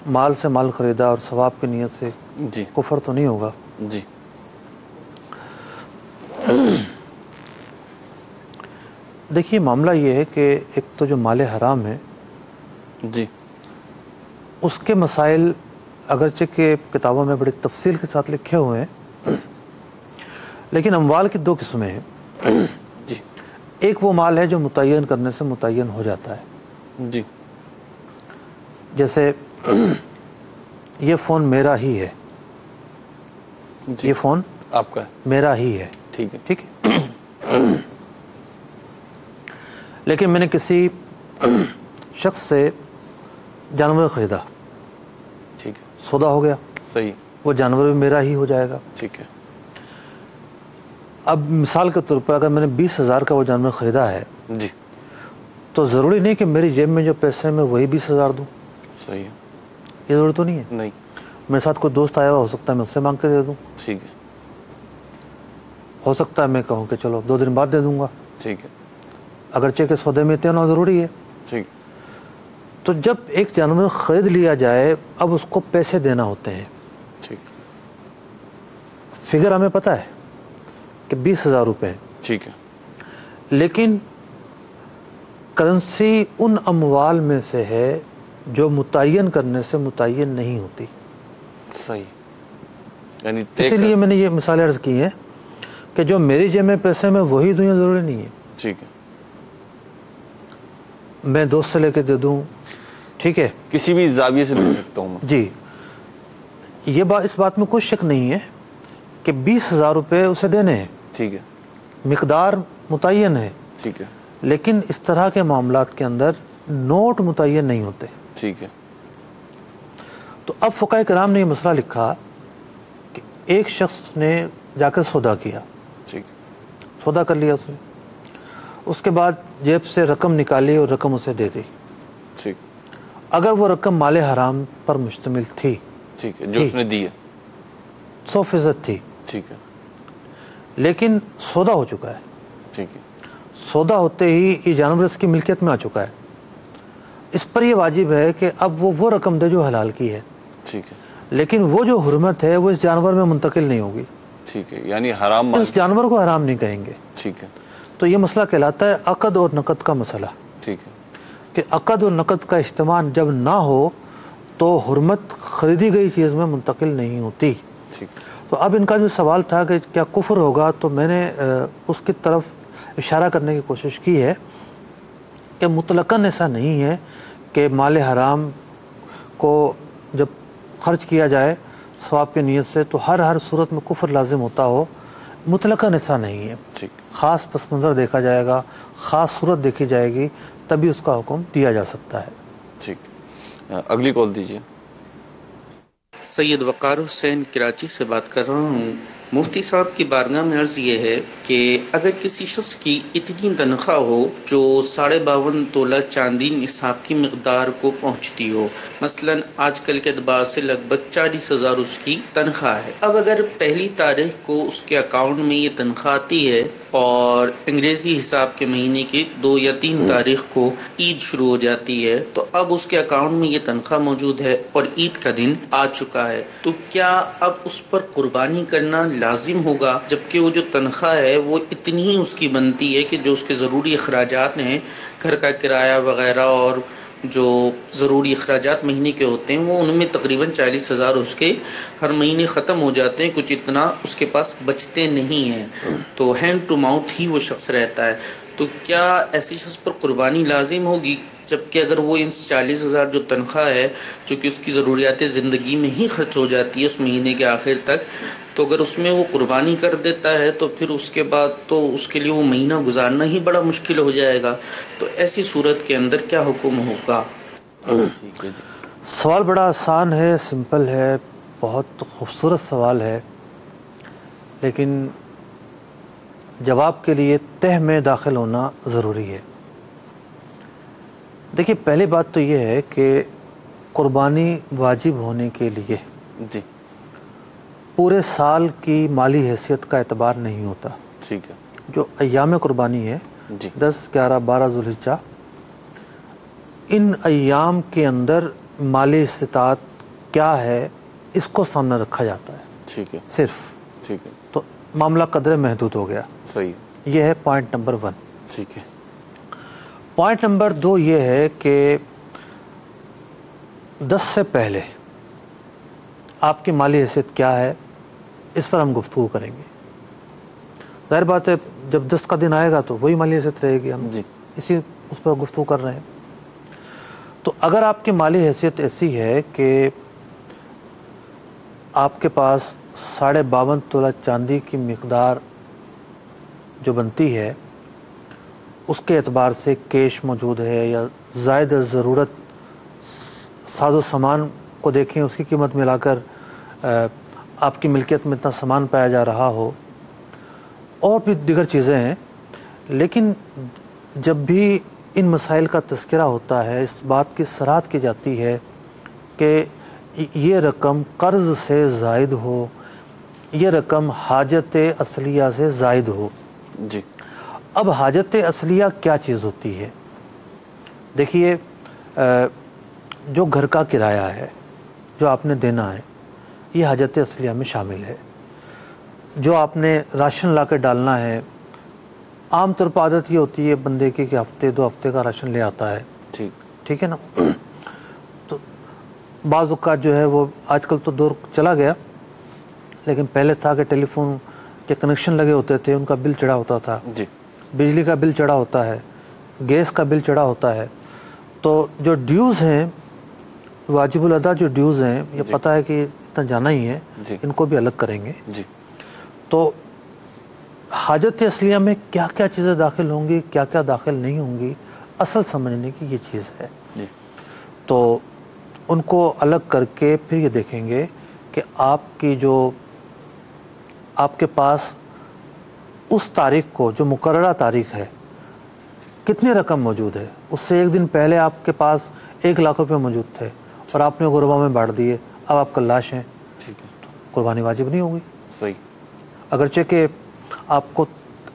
مال سے مال خریدا اور ثواب کی نیت سے جی کفر تو نہیں ہوگا؟ جی دیکھیے معاملہ یہ ہے کہ ایک تو جو مال حرام ہے جی اس کے مسائل اگرچہ کہ کتابوں میں بڑی تفصیل کے ساتھ لکھے ہوئے ہیں، لیکن اموال کی دو قسمیں ہیں. جی ایک وہ مال ہے جو متعین کرنے سے متعین ہو جاتا ہے. جی جیسے یہ فون میرا ہی ہے، جی یہ فون آپ کا ہے. میرا ہی ہے، ٹھیک ہے. ٹھیک ہے. لیکن میں نے کسی شخص سے جانور خریدا، ٹھیک ہے. سودا ہو گیا، صحیح. وہ جانور بھی میرا ہی ہو جائے گا. ٹھیک ہے. اب مثال کے طور پر اگر میں نے 20,000 کا وہ جانور خریدا ہے جی تو ضروری نہیں کہ میری جیب میں جو پیسے ہیں میں وہی 20,000 دوں. صحیح ہے. یہ ضروری تو نہیں ہے. نہیں. میرے ساتھ کوئی دوست آیا ہوا ہو سکتا ہے میں اس سے مانگ کے دے دوں، ٹھیک ہے. ہو سکتا ہے میں کہوں کہ چلو 2 دن بعد دے دوں گا، ٹھیک ہے. اگرچہ کہ سودے میں اتنا ہونا ضروری ہے. ٹھیک. تو جب ایک جانور خرید لیا جائے اب اس کو پیسے دینا ہوتے ہیں. ٹھیک. فگر ہمیں پتہ ہے کہ 20,000 روپے ہیں. ٹھیک ہے. لیکن کرنسی ان اموال میں سے ہے جو متعین کرنے سے متعین نہیں ہوتی. صحیح. یعنی اسی لیے میں نے یہ مثال عرض کی ہے کہ جو میری جیب میں پیسے میں وہی دوں یہ ضروری نہیں ہے. ٹھیک ہے. میں دوست سے لے کے دے دوں، ٹھیک ہے، کسی بھی زاویے سے دے سکتا ہوں میں. جی یہ بات، اس بات میں کوئی شک نہیں ہے کہ 20,000 روپے اسے دینے ہیں. ٹھیک ہے. مقدار متعین ہے. ٹھیک ہے. لیکن اس طرح کے معاملات کے اندر نوٹ متعین نہیں ہوتے. ٹھیک ہے. تو اب فقہ کرام نے یہ مسئلہ لکھا کہ ایک شخص نے جا کر سودا کیا، ٹھیک. سودا کر لیا اس نے، اس کے بعد جیب سے رقم نکالی اور رقم اسے دے دی. ٹھیک. اگر وہ رقم مال حرام پر مشتمل تھی، ٹھیک ہے، جو اس نے دی ہے، 100% تھی، ٹھیک ہے. لیکن سودا ہو چکا ہے. ٹھیک ہے. سودا ہوتے ہی یہ جانور اس کی ملکیت میں آ چکا ہے. اس پر یہ واجب ہے کہ اب وہ رقم دے جو حلال کی ہے. ٹھیک ہے. لیکن وہ جو حرمت ہے وہ اس جانور میں منتقل نہیں ہوگی. ٹھیک ہے. یعنی حرام مال. اس جانور کو حرام نہیں کہیں گے. ٹھیک ہے. تو یہ مسئلہ کہلاتا ہے عقد اور نقد کا مسئلہ. ٹھیک ہے. کہ عقد اور نقد کا اجتماع جب نہ ہو تو حرمت خریدی گئی چیز میں منتقل نہیں ہوتی. ٹھیک. تو اب ان کا جو سوال تھا کہ کیا کفر ہوگا، تو میں نے اس کی طرف اشارہ کرنے کی کوشش کی ہے کہ مطلقاً ایسا نہیں ہے کہ مال حرام کو جب خرچ کیا جائے ثواب کی نیت سے تو ہر صورت میں کفر لازم ہوتا ہو. مطلقاً ایسا نہیں ہے. ٹھیک. خاص پس منظر دیکھا جائے گا، خاص صورت دیکھی جائے گی، تبھی اس کا حکم دیا جا سکتا ہے. ٹھیک. اگلی کال دیجیے. سید وقار حسین کراچی سے بات کر رہا ہوں. مفتی صاحب کی بارگاہ میں عرض یہ ہے کہ اگر کسی شخص کی اتنی تنخواہ ہو جو 52.5 تولہ چاندی نصاب کی مقدار کو پہنچتی ہو، مثلا آج کل کے اعتبار سے لگ بھگ 40,000 اس کی تنخواہ ہے. اب اگر پہلی تاریخ کو اس کے اکاؤنٹ میں یہ تنخواہ آتی ہے اور انگریزی حساب کے مہینے کی 2 یا 3 تاریخ کو عید شروع ہو جاتی ہے تو اب اس کے اکاؤنٹ میں یہ تنخواہ موجود ہے اور عید کا دن آ چکا ہے، تو کیا اب اس پر قربانی کرنا لازم ہوگا؟ جبکہ وہ جو تنخواہ ہے وہ اتنی ہی اس کی بنتی ہے کہ جو اس کے ضروری اخراجات ہیں، گھر کا کرایہ وغیرہ اور جو ضروری اخراجات مہینے کے ہوتے ہیں وہ ان میں تقریباً 40,000 اس کے ہر مہینے ختم ہو جاتے ہیں، کچھ اتنا اس کے پاس بچتے نہیں ہیں، تو ہینڈ ٹو ماؤتھ ہی وہ شخص رہتا ہے. تو کیا ایسی شخص پر قربانی لازم ہوگی جبکہ اگر وہ ان 40,000 جو تنخواہ ہے جو کہ اس کی ضروریات زندگی میں ہی خرچ ہو جاتی ہے اس مہینے کے آخر تک، تو اگر اس میں وہ قربانی کر دیتا ہے تو پھر اس کے بعد تو اس کے لیے وہ مہینہ گزارنا ہی بڑا مشکل ہو جائے گا. تو ایسی صورت کے اندر کیا حکم ہوگا؟ سوال بڑا آسان ہے، سمپل ہے، بہت خوبصورت سوال ہے، لیکن جواب کے لیے تہ میں داخل ہونا ضروری ہے. دیکھیے، پہلی بات تو یہ ہے کہ قربانی واجب ہونے کے لیے جی پورے سال کی مالی حیثیت کا اعتبار نہیں ہوتا. ٹھیک ہے. جو ایام قربانی ہے جی 10، 11، 12 ذوالحجہ، ان ایام کے اندر مالی استطاعت کیا ہے اس کو سامنے رکھا جاتا ہے. ٹھیک ہے. صرف ٹھیک ہے. تو معاملہ قدر محدود ہو گیا. صحیح. یہ ہے پوائنٹ نمبر 1. ٹھیک ہے. پوائنٹ نمبر 2 یہ ہے کہ 10 سے پہلے آپ کی مالی حیثیت کیا ہے اس پر ہم گفتگو کریں گے. ظاہر بات ہے جب 10 کا دن آئے گا تو وہی مالی حیثیت رہے گی، ہم جی اسی اس پر گفتگو کر رہے ہیں. تو اگر آپ کی مالی حیثیت ایسی ہے کہ آپ کے پاس 52.5 تولہ چاندی کی مقدار جو بنتی ہے اس کے اعتبار سے کیش موجود ہے، یا زائد ضرورت ساز و سامان کو دیکھیں اس کی قیمت ملا کر آپ کی ملکیت میں اتنا سامان پایا جا رہا ہو، اور بھی دیگر چیزیں ہیں، لیکن جب بھی ان مسائل کا تذکرہ ہوتا ہے اس بات کی صراحت کی جاتی ہے کہ یہ رقم قرض سے زائد ہو، یہ رقم حاجت اصلیہ سے زائد ہو. جی. اب حاجت اصلیہ کیا چیز ہوتی ہے؟ دیکھیے، جو گھر کا کرایہ ہے جو آپ نے دینا ہے یہ حاجت اصلیہ میں شامل ہے. جو آپ نے راشن لا کے ڈالنا ہے، عام طور پر عادت یہ ہوتی ہے بندے کی کہ ہفتے 2 ہفتے کا راشن لے آتا ہے. ٹھیک ہے نا. تو بعض اوقات جو ہے وہ آج کل تو دور چلا گیا، لیکن پہلے تھا کہ ٹیلی فون کے کنیکشن لگے ہوتے تھے، ان کا بل چڑھا ہوتا تھا. جی. بجلی کا بل چڑھا ہوتا ہے، گیس کا بل چڑھا ہوتا ہے. تو جو ڈیوز ہیں، واجب الادا جو ڈیوز ہیں، یہ پتہ ہے کہ اتنا جانا ہی ہے، ان کو بھی الگ کریں گے. جی. تو حاجت اصلیہ میں کیا کیا چیزیں داخل ہوں گی، کیا کیا داخل نہیں ہوں گی، اصل سمجھنے کی یہ چیز ہے. جی. تو ان کو الگ کر کے پھر یہ دیکھیں گے کہ آپ کی جو آپ کے پاس اس تاریخ کو جو مقررہ تاریخ ہے کتنی رقم موجود ہے. اس سے ایک دن پہلے آپ کے پاس 1 لاکھ روپے موجود تھے اور آپ نے غربا میں بانٹ دیے، اب آپ کلاش ہیں. ٹھیک ہے. قربانی واجب نہیں ہوگی. صحیح. اگرچہ کہ آپ کو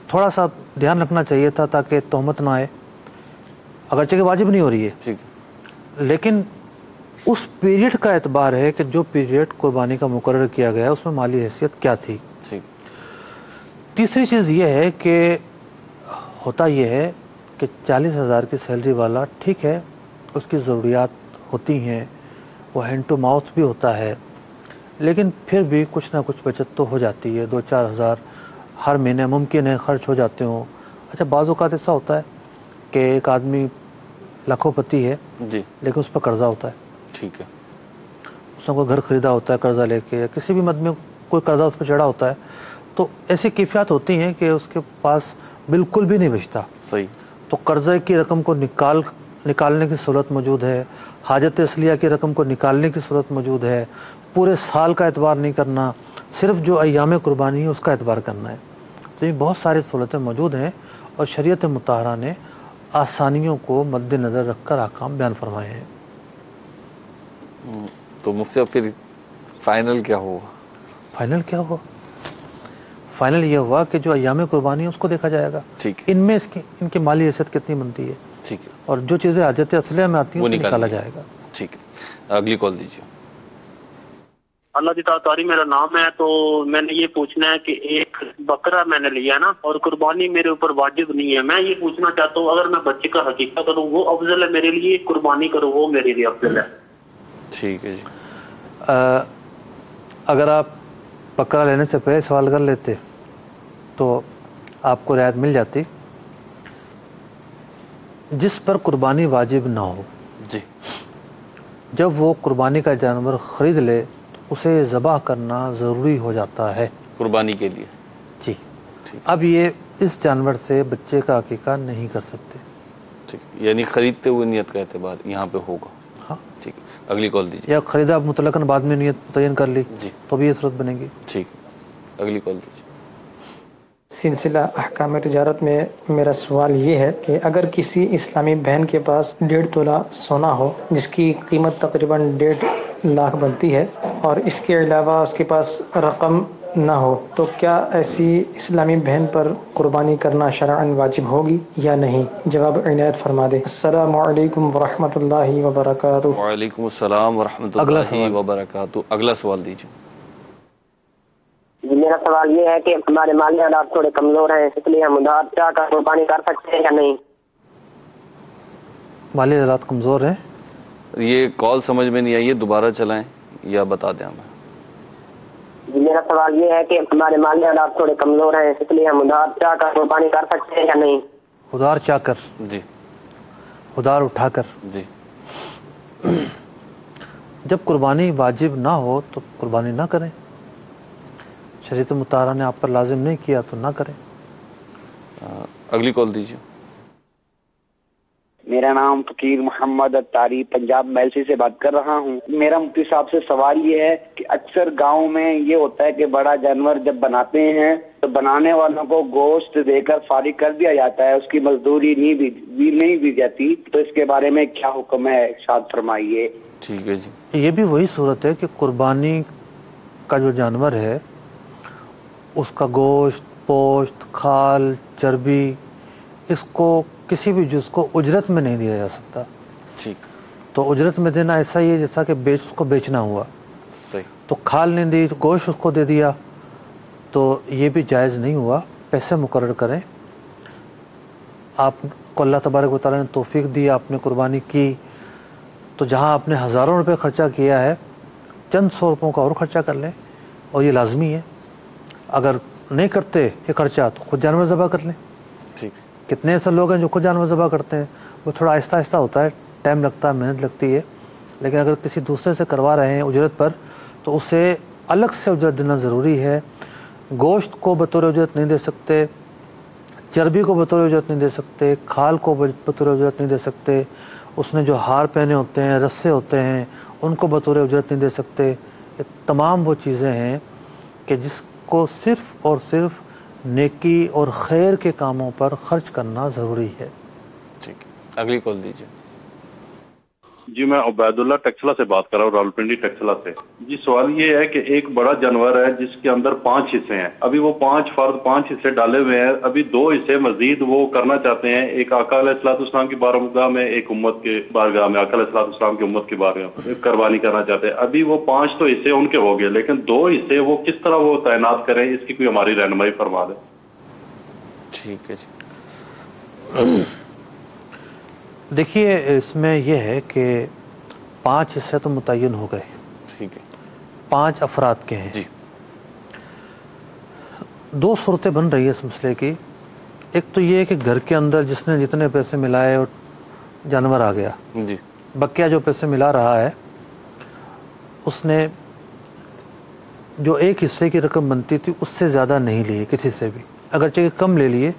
تھوڑا سا دھیان رکھنا چاہیے تھا تاکہ تہمت نہ آئے، اگرچہ کہ واجب نہیں ہو رہی ہے. ٹھیک ہے. لیکن اس پیریڈ کا اعتبار ہے کہ جو پیریڈ قربانی کا مقرر کیا گیا اس میں مالی حیثیت کیا تھی. ٹھیک. تیسری چیز یہ ہے کہ ہوتا یہ ہے کہ 40,000 کی سیلری والا ٹھیک ہے، اس کی ضروریات ہوتی ہیں، وہ ہینڈ ٹو ماؤتھ بھی ہوتا ہے، لیکن پھر بھی کچھ نہ کچھ بچت تو ہو جاتی ہے. 2-4 ہزار ہر مہینے ممکن ہے خرچ ہو جاتے ہوں. اچھا، بعض اوقات ایسا ہوتا ہے کہ ایک آدمی لاکھوں پتی ہے جی لیکن اس پر قرضہ ہوتا ہے. ٹھیک ہے. اس نے کوئی گھر خریدا ہوتا ہے قرضہ لے کے، کسی بھی مد میں کوئی قرضہ اس پہ چڑھا ہوتا ہے، تو ایسی کیفیات ہوتی ہیں کہ اس کے پاس بالکل بھی نہیں بچتا. صحیح. تو قرضے کی رقم کو نکالنے کی صورت موجود ہے، حاجت اصلیہ کی رقم کو نکالنے کی صورت موجود ہے. پورے سال کا اعتبار نہیں کرنا، صرف جو ایام قربانی ہے اس کا اعتبار کرنا ہے. تو یہ بہت ساری سہولتیں موجود ہیں اور شریعت مطہرہ نے آسانیوں کو مد نظر رکھ کر احکام بیان فرمائے ہیں. تو مجھ سے پھر فائنل کیا ہوا؟ فائنل کیا ہوا؟ فائنل یہ ہوا کہ جو ایام قربانی ہے اس کو دیکھا جائے گا. ٹھیک. ان میں ان کی مالی حیثیت کتنی بنتی ہے. ٹھیک ہے. اور جو چیزیں حاجت اصلیہ میں آتی ہیں وہ اس کو نکالا جائے گا. ٹھیک ہے. اگلی کال دیجیے. اللہ کی تعالی میرا نام ہے. تو میں نے یہ پوچھنا ہے کہ ایک بکرا میں نے لیا نا اور قربانی میرے اوپر واجب نہیں ہے. میں یہ پوچھنا چاہتا ہوں اگر میں بچے کا حقیقہ کروں وہ افضل ہے میرے لیے، قربانی کروں وہ میرے لیے افضل ہے؟ ٹھیک ہے جی. اگر آپ بکرا لینے سے پہلے سوال کر لیتے تو آپ کو رعایت مل جاتی. جس پر قربانی واجب نہ ہو، جی، جب وہ قربانی کا جانور خرید لے تو اسے ذبح کرنا ضروری ہو جاتا ہے قربانی کے لیے. جی. ٹھیک. اب یہ اس جانور سے بچے کا عقیقہ نہیں کر سکتے. ٹھیک، یعنی خریدتے ہوئے نیت کا اعتبار یہاں پہ ہوگا. ہاں. ٹھیک، اگلی کال دیجیے. یا خریدا مطلقاً بعد میں نیت متعین کر لی جی، تو بھی یہ صورت بنے گی. ٹھیک، اگلی کال دیجیے. سلسلہ احکام تجارت میں میرا سوال یہ ہے کہ اگر کسی اسلامی بہن کے پاس 1.5 تولہ سونا ہو جس کی قیمت تقریباً 1.5 لاکھ بنتی ہے اور اس کے علاوہ اس کے پاس رقم نہ ہو تو کیا ایسی اسلامی بہن پر قربانی کرنا شرعاً واجب ہوگی یا نہیں؟ جواب عنایت فرما دیں. السلام علیکم ورحمۃ اللہ وبرکاتہ. وعلیکم السلام ورحمۃ اگلا اللہ سوال. وبرکاتہ. اگلا سوال دیجیے. جی میرا سوال یہ ہے کہ ہمارے مالی حالات تھوڑے کمزور ہیں، اس لیے ہم ادھار چاہ کر قربانی کر سکتے ہیں یا نہیں؟ مالی حالات کمزور ہیں. یہ کال سمجھ میں نہیں آئی ہے، دوبارہ چلائیں یا بتا دیں ہمیں. جی میرا سوال یہ ہے کہ ہمارے مالی حالات تھوڑے کمزور ہیں، اس لیے ہم ادھار چاہ کر قربانی کر سکتے ہیں یا نہیں؟ ادھار چاہ کر، جی، ادھار اٹھا کر. جی، جب قربانی واجب نہ ہو تو قربانی نہ کریں. شریعت مطہرہ نے آپ پر لازم نہیں کیا تو نہ کریں. اگلی کال دیجیے. میرا نام فقیر محمد اتاری پنجاب میلسی سے بات کر رہا ہوں. میرا مفتی صاحب سے سوال یہ ہے کہ اکثر گاؤں میں یہ ہوتا ہے کہ بڑا جانور جب بناتے ہیں تو بنانے والوں کو گوشت دے کر فارغ کر دیا جاتا ہے، اس کی مزدوری نہیں دی جاتی، تو اس کے بارے میں کیا حکم ہے ارشاد فرمائیے. ٹھیک ہے جی. یہ بھی وہی صورت ہے کہ قربانی کا جو جانور ہے اس کا گوشت، پوشت، کھال، چربی، اس کو کسی بھی جز کو اجرت میں نہیں دیا جا سکتا. ٹھیک. تو اجرت میں دینا ایسا ہی ہے جیسا کہ اس کو بیچنا ہوا. صحیح. تو کھال نہیں دی، گوشت اس کو دے دیا تو یہ بھی جائز نہیں ہوا. پیسے مقرر کریں. آپ کو اللہ تبارک و تعالیٰ نے توفیق دی، آپ نے قربانی کی تو جہاں آپ نے ہزاروں روپے خرچہ کیا ہے چند سو روپوں کا اور خرچہ کر لیں، اور یہ لازمی ہے. اگر نہیں کرتے یہ خرچہ تو خود جانور ذبح کر لیں. ٹھیک. کتنے ایسے لوگ ہیں جو خود جانور ذبح کرتے ہیں، وہ تھوڑا آہستہ آہستہ ہوتا ہے، ٹائم لگتا ہے، محنت لگتی ہے، لیکن اگر کسی دوسرے سے کروا رہے ہیں اجرت پر تو اسے الگ سے اجرت دینا ضروری ہے. گوشت کو بطور اجرت نہیں دے سکتے، چربی کو بطور اجرت نہیں دے سکتے، کھال کو بطور اجرت نہیں دے سکتے، اس نے جو ہار پہنے ہوتے ہیں، رسے ہوتے ہیں، ان کو بطور اجرت نہیں دے سکتے. یہ تمام وہ چیزیں ہیں کہ جس کو صرف اور صرف نیکی اور خیر کے کاموں پر خرچ کرنا ضروری ہے. ٹھیک. اگلی کال دیجیے. جی میں عبید اللہ ٹیکسلا سے بات کر رہا ہوں، راولپنڈی ٹیکسلا سے. جی سوال یہ ہے کہ ایک بڑا جانور ہے جس کے اندر 5 حصے ہیں، ابھی وہ 5 فرد 5 حصے ڈالے ہوئے ہیں، ابھی 2 حصے مزید وہ کرنا چاہتے ہیں، ایک آقا علیہ الصلوۃ والسلام کی بارگاہ میں، ایک امت کے بارگاہ میں، آقا علیہ الصلوۃ والسلام کی امت کی بارگاہ میں قربانی کرنا چاہتے ہیں. ابھی وہ 5 تو حصے ان کے ہو گئے، لیکن 2 حصے وہ کس طرح وہ تعینات کریں، اس کی کوئی ہماری رہنمائی فرما دیں. ٹھیک ہے جی. دیکھیے اس میں یہ ہے کہ 5 حصے تو متعین ہو گئے. ٹھیک ہے. 5 افراد کے ہیں. جی. 2 صورتیں بن رہی ہے اس مسئلے کی. ایک تو یہ ہے کہ گھر کے اندر جس نے جتنے پیسے ملائے اور جانور آ گیا، جی. بقیہ جو پیسے ملا رہا ہے اس نے جو ایک حصے کی رقم بنتی تھی اس سے زیادہ نہیں لیے کسی سے بھی، اگرچہ کہ کم لے لیے،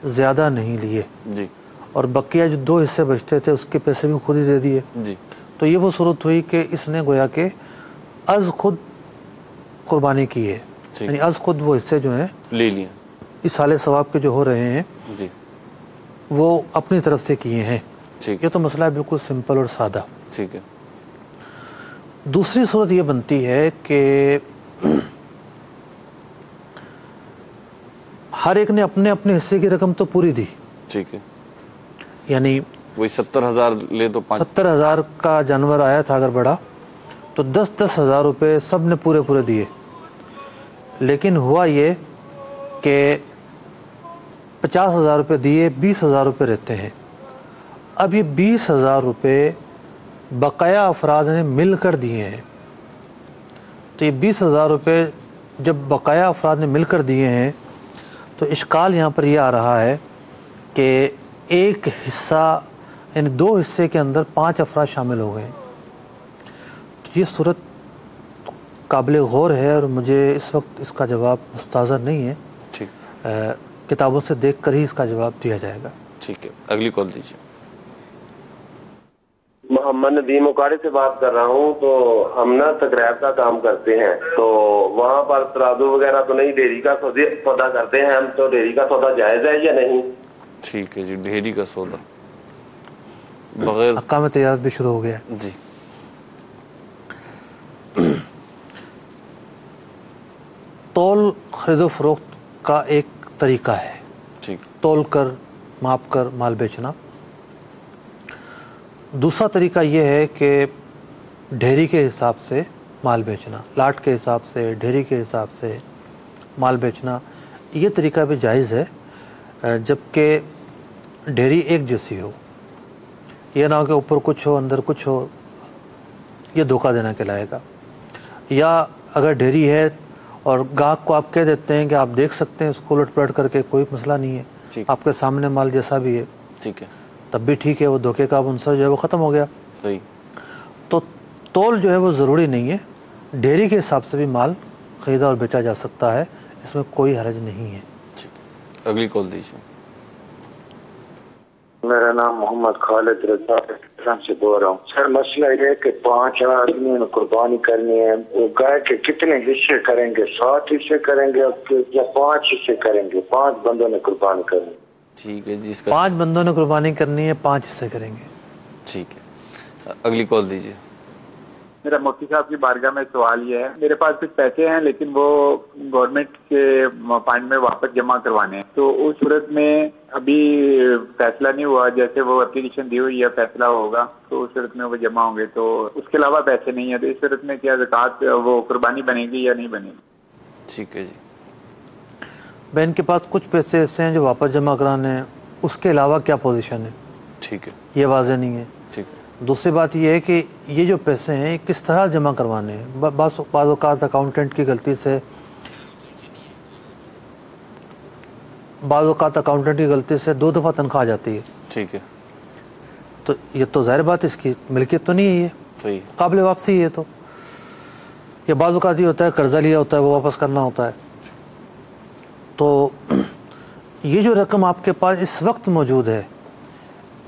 زیادہ نہیں لیے. جی. اور بقیہ جو 2 حصے بچتے تھے اس کے پیسے بھی خود ہی دے دیے. جی. تو یہ وہ صورت ہوئی کہ اس نے گویا کہ از خود قربانی کی ہے، یعنی از خود وہ حصے جو ہیں لے لیے، اس حال ثواب کے جو ہو رہے ہیں جی وہ اپنی طرف سے کیے ہیں. ٹھیک. یہ تو مسئلہ ہے بالکل سمپل اور سادہ. ٹھیک ہے. دوسری صورت یہ بنتی ہے کہ ہر ایک نے اپنے اپنے حصے کی رقم تو پوری دی. ٹھیک ہے. یعنی وہی 70,000 لے تو 70,000 کا جانور آیا تھا اگر بڑا تو 10,000 روپے سب نے پورے دیے. لیکن ہوا یہ کہ 50,000 روپے دیے، 20,000 روپے رہتے ہیں. اب یہ 20,000 روپے بقایا افراد نے مل کر دیے ہیں. تو یہ 20,000 روپے جب بقایا افراد نے مل کر دیے ہیں تو اشکال یہاں پر یہ آ رہا ہے کہ ایک حصہ یعنی 2 حصے کے اندر 5 افراد شامل ہو گئے. تو یہ صورت قابل غور ہے اور مجھے اس وقت اس کا جواب مستحضر نہیں ہے. ٹھیک. کتابوں سے دیکھ کر ہی اس کا جواب دیا جائے گا. ٹھیک ہے، اگلی کال دیجیے. محمد ندیم اکاڑے سے بات کر رہا ہوں. تو ہم نا تقریب کا کام کرتے ہیں، تو وہاں پر ترازو وغیرہ تو نہیں، ڈیری کا سودا کرتے ہیں ہم. تو ڈیری کا سودا جائز ہے یا نہیں؟ ٹھیک ہے جی، ڈھیری کا سودا بغیر احکام تجارت بھی شروع ہو گیا جی. تول خرید و فروخت کا ایک طریقہ ہے. ٹھیک. تول کر ماپ کر مال بیچنا. دوسرا طریقہ یہ ہے کہ ڈھیری کے حساب سے مال بیچنا، لاٹ کے حساب سے، ڈھیری کے حساب سے مال بیچنا. یہ طریقہ بھی جائز ہے، جبکہ ڈھیری ایک جیسی ہو. یہ نہ ہو کہ اوپر کچھ ہو اندر کچھ ہو، یہ دھوکہ دینا کہلائے گا. یا اگر ڈھیری ہے اور گاہک کو آپ کہہ دیتے ہیں کہ آپ دیکھ سکتے ہیں اس کو الٹ پلٹ کر کے، کوئی مسئلہ نہیں ہے، آپ کے سامنے مال جیسا بھی ہے، ٹھیک ہے، تب بھی ٹھیک ہے. وہ دھوکے کا عنصر جو ہے وہ ختم ہو گیا. صحیح. تو تول جو ہے وہ ضروری نہیں ہے. ڈیری کے حساب سے بھی مال خریدا اور بیچا جا سکتا ہے، اس میں کوئی حرج نہیں ہے. اگلی کال دیجیے. میرا نام محمد خالد رضا سے بول رہا ہوں. سر مسئلہ یہ ہے کہ 5 آدمیوں نے قربانی کرنی ہے. وہ گائے کے کتنے حصے کریں گے؟ 7 حصے کریں گے یا 5 حصے کریں گے؟ 5 بندوں نے قربانی کرنی. ٹھیک ہے جی. 5 بندوں نے قربانی کرنی ہے، 5 حصے کریں گے. ٹھیک ہے، اگلی کال دیجیے. میرا مفتی صاحب کی بارگاہ میں سوال یہ ہے، میرے پاس کچھ پیسے ہیں لیکن وہ گورنمنٹ کے فنڈ میں واپس جمع کروانے ہیں. تو اس صورت میں ابھی فیصلہ نہیں ہوا، جیسے وہ اپلیکیشن دی ہوئی ہے فیصلہ ہوگا تو اس صورت میں وہ جمع ہوں گے. تو اس کے علاوہ پیسے نہیں ہیں، تو اس صورت میں کیا زکوٰۃ وہ قربانی بنے گی یا نہیں بنے گی؟ ٹھیک ہے جی. بہن کے پاس کچھ پیسے ایسے ہیں جو واپس جمع کرانے ہیں، اس کے علاوہ کیا پوزیشن ہے؟ ٹھیک ہے، یہ واضح نہیں ہے. ٹھیک. دوسری بات یہ ہے کہ یہ جو پیسے ہیں کس طرح جمع کروانے ہیں. بعض اوقات اکاؤنٹنٹ کی غلطی سے، بعض اوقات اکاؤنٹنٹ کی غلطی سے 2 دفعہ تنخواہ آ جاتی ہے. ٹھیک ہے. تو یہ تو ظاہر بات اس کی ملکیت تو نہیں ہے، یہ صحیح قابل واپسی ہے. تو یہ بعض اوقات یہ ہوتا ہے قرضہ لیا ہوتا ہے وہ واپس کرنا ہوتا ہے. تو یہ جو رقم آپ کے پاس اس وقت موجود ہے،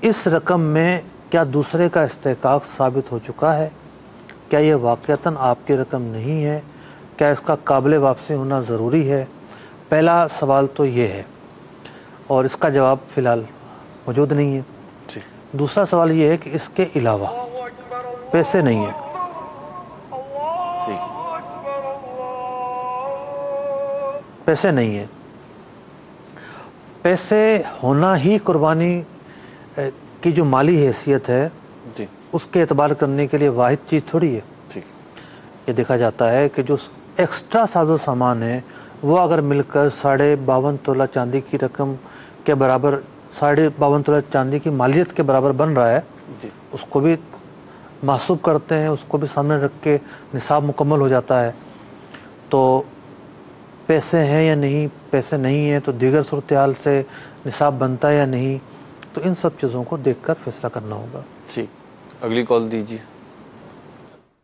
اس رقم میں کیا دوسرے کا استحقاق ثابت ہو چکا ہے؟ کیا یہ واقعتاً آپ کی رقم نہیں ہے؟ کیا اس کا قابل واپسی ہونا ضروری ہے؟ پہلا سوال تو یہ ہے اور اس کا جواب فی الحال موجود نہیں ہے. دوسرا سوال یہ ہے کہ اس کے علاوہ پیسے نہیں ہیں. پیسے نہیں ہیں. پیسے ہونا ہی قربانی کی جو مالی حیثیت ہے اس کے اعتبار کرنے کے لیے واحد چیز تھوڑی ہے. یہ دیکھا جاتا ہے کہ جو ایکسٹرا ساز و سامان ہے وہ اگر مل کر 52.5 تولہ چاندی کی رقم کے برابر، 52.5 تولہ چاندی کی مالیت کے برابر بن رہا ہے، اس کو بھی محسوب کرتے ہیں، اس کو بھی سامنے رکھ کے نصاب مکمل ہو جاتا ہے. تو پیسے ہیں یا نہیں، پیسے نہیں ہیں تو دیگر صورتحال سے نصاب بنتا ہے یا نہیں، تو ان سب چیزوں کو دیکھ کر فیصلہ کرنا ہوگا. ٹھیک. اگلی کال دیجیے.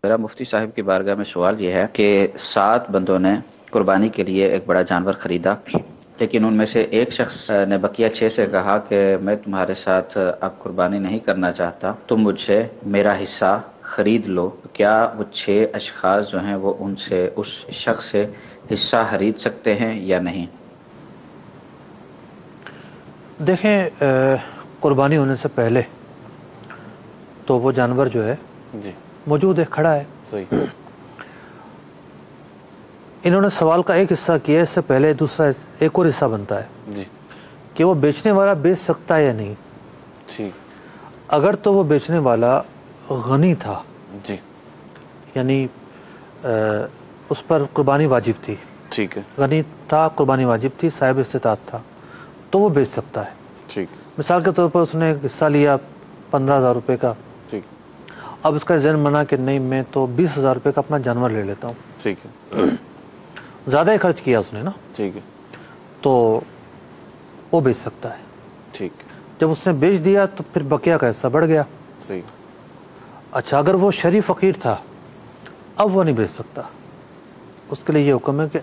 میرا مفتی صاحب کی بارگاہ میں سوال یہ ہے کہ 7 بندوں نے قربانی کے لیے ایک بڑا جانور خریدا، لیکن ان میں سے ایک شخص نے بقیہ 6 سے کہا کہ میں تمہارے ساتھ اب قربانی نہیں کرنا چاہتا، تم مجھ سے میرا حصہ خرید لو. کیا وہ 6 اشخاص جو ہیں وہ ان سے، اس شخص سے حصہ خرید سکتے ہیں یا نہیں؟ دیکھیں، قربانی ہونے سے پہلے تو وہ جانور جو ہے موجود ہے، کھڑا ہے. صحیح. انہوں نے سوال کا ایک حصہ کیا، اس سے پہلے دوسرا ایک اور حصہ بنتا ہے جی کہ وہ بیچنے والا بیچ سکتا ہے یا نہیں. ٹھیک. اگر تو وہ بیچنے والا غنی تھا، جی، یعنی اس پر قربانی واجب تھی، ٹھیک ہے، غنی تھا، قربانی واجب تھی، صاحب استطاعت تھا، تو وہ بیچ سکتا ہے. ٹھیک. مثال کے طور پر اس نے ایک حصہ لیا 15,000 روپے کا. ٹھیک. اب اس کا ذہن بنا کہ نہیں میں تو 20,000 روپے کا اپنا جانور لے لیتا ہوں. ٹھیک ہے. زیادہ ہی خرچ کیا اس نے نا. ٹھیک ہے. تو وہ بیچ سکتا ہے. ٹھیک. جب اس نے بیچ دیا تو پھر بقیہ کا حصہ بڑھ گیا. صحیح. اچھا اگر وہ شریف فقیر تھا اب وہ نہیں بیچ سکتا. اس کے لیے یہ حکم ہے کہ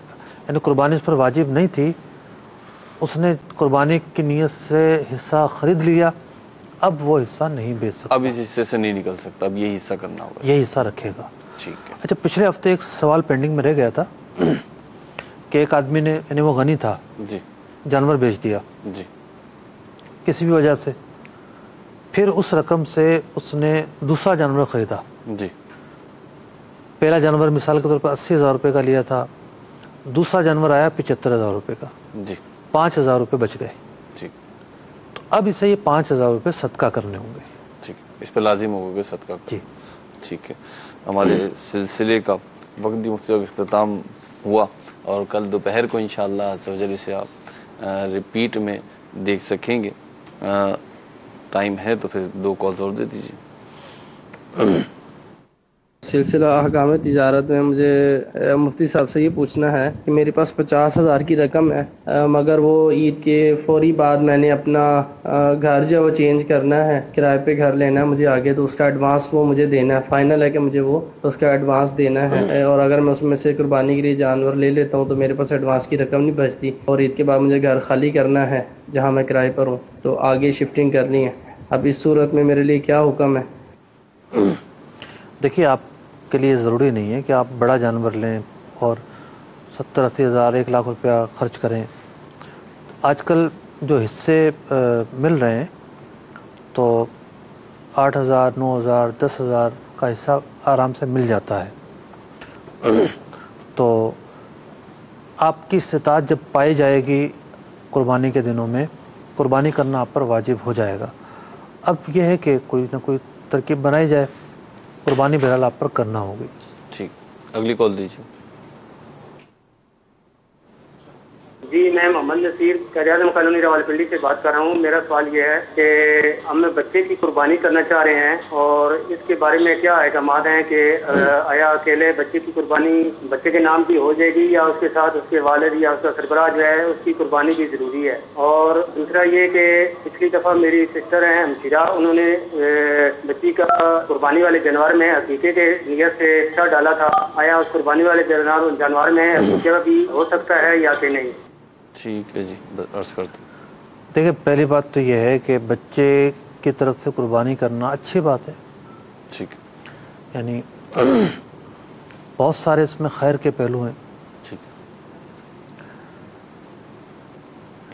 یعنی قربانی اس پر واجب نہیں تھی, اس نے قربانی کی نیت سے حصہ خرید لیا, اب وہ حصہ نہیں بیچ سکتا. اب اس حصے سے نہیں نکل سکتا, اب یہ حصہ کرنا ہوگا. یہ حصہ رکھے گا. ٹھیک ہے. اچھا پچھلے ہفتے ایک سوال پینڈنگ میں رہ گیا تھا کہ ایک آدمی نے یعنی وہ غنی تھا, جی, جانور بیچ دیا جی, کسی بھی وجہ سے, پھر اس رقم سے اس نے دوسرا جانور خریدا. جی. پہلا جانور مثال کے طور پر 80,000 روپے کا لیا تھا, دوسرا جانور آیا 75,000 روپے کا. جی. 5,000 روپے بچ گئے. ٹھیک. تو اب اسے یہ 5,000 روپے صدقہ کرنے ہوں گے. ٹھیک, اس پہ لازم ہوگا کہ صدقہ. جی. ٹھیک ہے. ہمارے سلسلے کا وقت بھی مختلف اختتام ہوا, اور کل دوپہر کو انشاءاللہ عز و جل سے آپ ریپیٹ میں دیکھ سکیں گے. ٹائم ہے تو پھر 2 کالز اور دے دیجیے. سلسلہ احکام تجارت میں مجھے مفتی صاحب سے یہ پوچھنا ہے کہ میرے پاس 50,000 کی رقم ہے, مگر وہ عید کے فوری بعد میں نے اپنا گھر جو وہ چینج کرنا ہے, کرائے پہ گھر لینا ہے مجھے آگے, تو اس کا ایڈوانس وہ مجھے دینا ہے. فائنل ہے کہ مجھے وہ اس کا ایڈوانس دینا ہے, اور اگر میں اس میں سے قربانی کے لیے جانور لے لیتا ہوں تو میرے پاس ایڈوانس کی رقم نہیں بچتی, اور عید کے بعد مجھے گھر خالی کرنا ہے جہاں میں کرائے پر ہوں, تو آگے شفٹنگ کرنی ہے. اب اس صورت میں میرے لیے کیا حکم ہے؟ دیکھیے آپ کے لیے ضروری نہیں ہے کہ آپ بڑا جانور لیں اور 70-80 ہزار 1 لاکھ روپیہ خرچ کریں. آج کل جو حصے مل رہے ہیں تو 8,000 9,000 10,000 کا حصہ آرام سے مل جاتا ہے. تو آپ کی استطاعت جب پائی جائے گی قربانی کے دنوں میں, قربانی کرنا آپ پر واجب ہو جائے گا. اب یہ ہے کہ کوئی نہ کوئی ترکیب بنائی جائے, قربانی بہرحال آپ پر کرنا ہوگی. ٹھیک, اگلی کال دیجیے. جی میں محمد نصیر قائد اعظم کالونی راولپنڈی سے بات کر رہا ہوں. میرا سوال یہ ہے کہ ہم بچے کی قربانی کرنا چاہ رہے ہیں, اور اس کے بارے میں کیا احکامات ہیں کہ آیا اکیلے بچے کی قربانی بچے کے نام کی ہو جائے گی, یا اس کے ساتھ اس کے والد یا اس کا سربراہ جو ہے اس کی قربانی بھی ضروری ہے. اور دوسرا یہ کہ پچھلی دفعہ میری سسٹر ہیں ہمشیرہ, انہوں نے بچی کا قربانی والے جانور میں عقیقے کے نیت سے حصہ ڈالا تھا, آیا اس قربانی والے جانور میں عقیقہ بھی ہو سکتا ہے یا کہ نہیں؟ ٹھیک ہے جی, عرض کرتے ہیں. دیکھیں پہلی بات تو یہ ہے کہ بچے کی طرف سے قربانی کرنا اچھی بات ہے. ٹھیک, یعنی بہت سارے اس میں خیر کے پہلو ہیں. ٹھیک,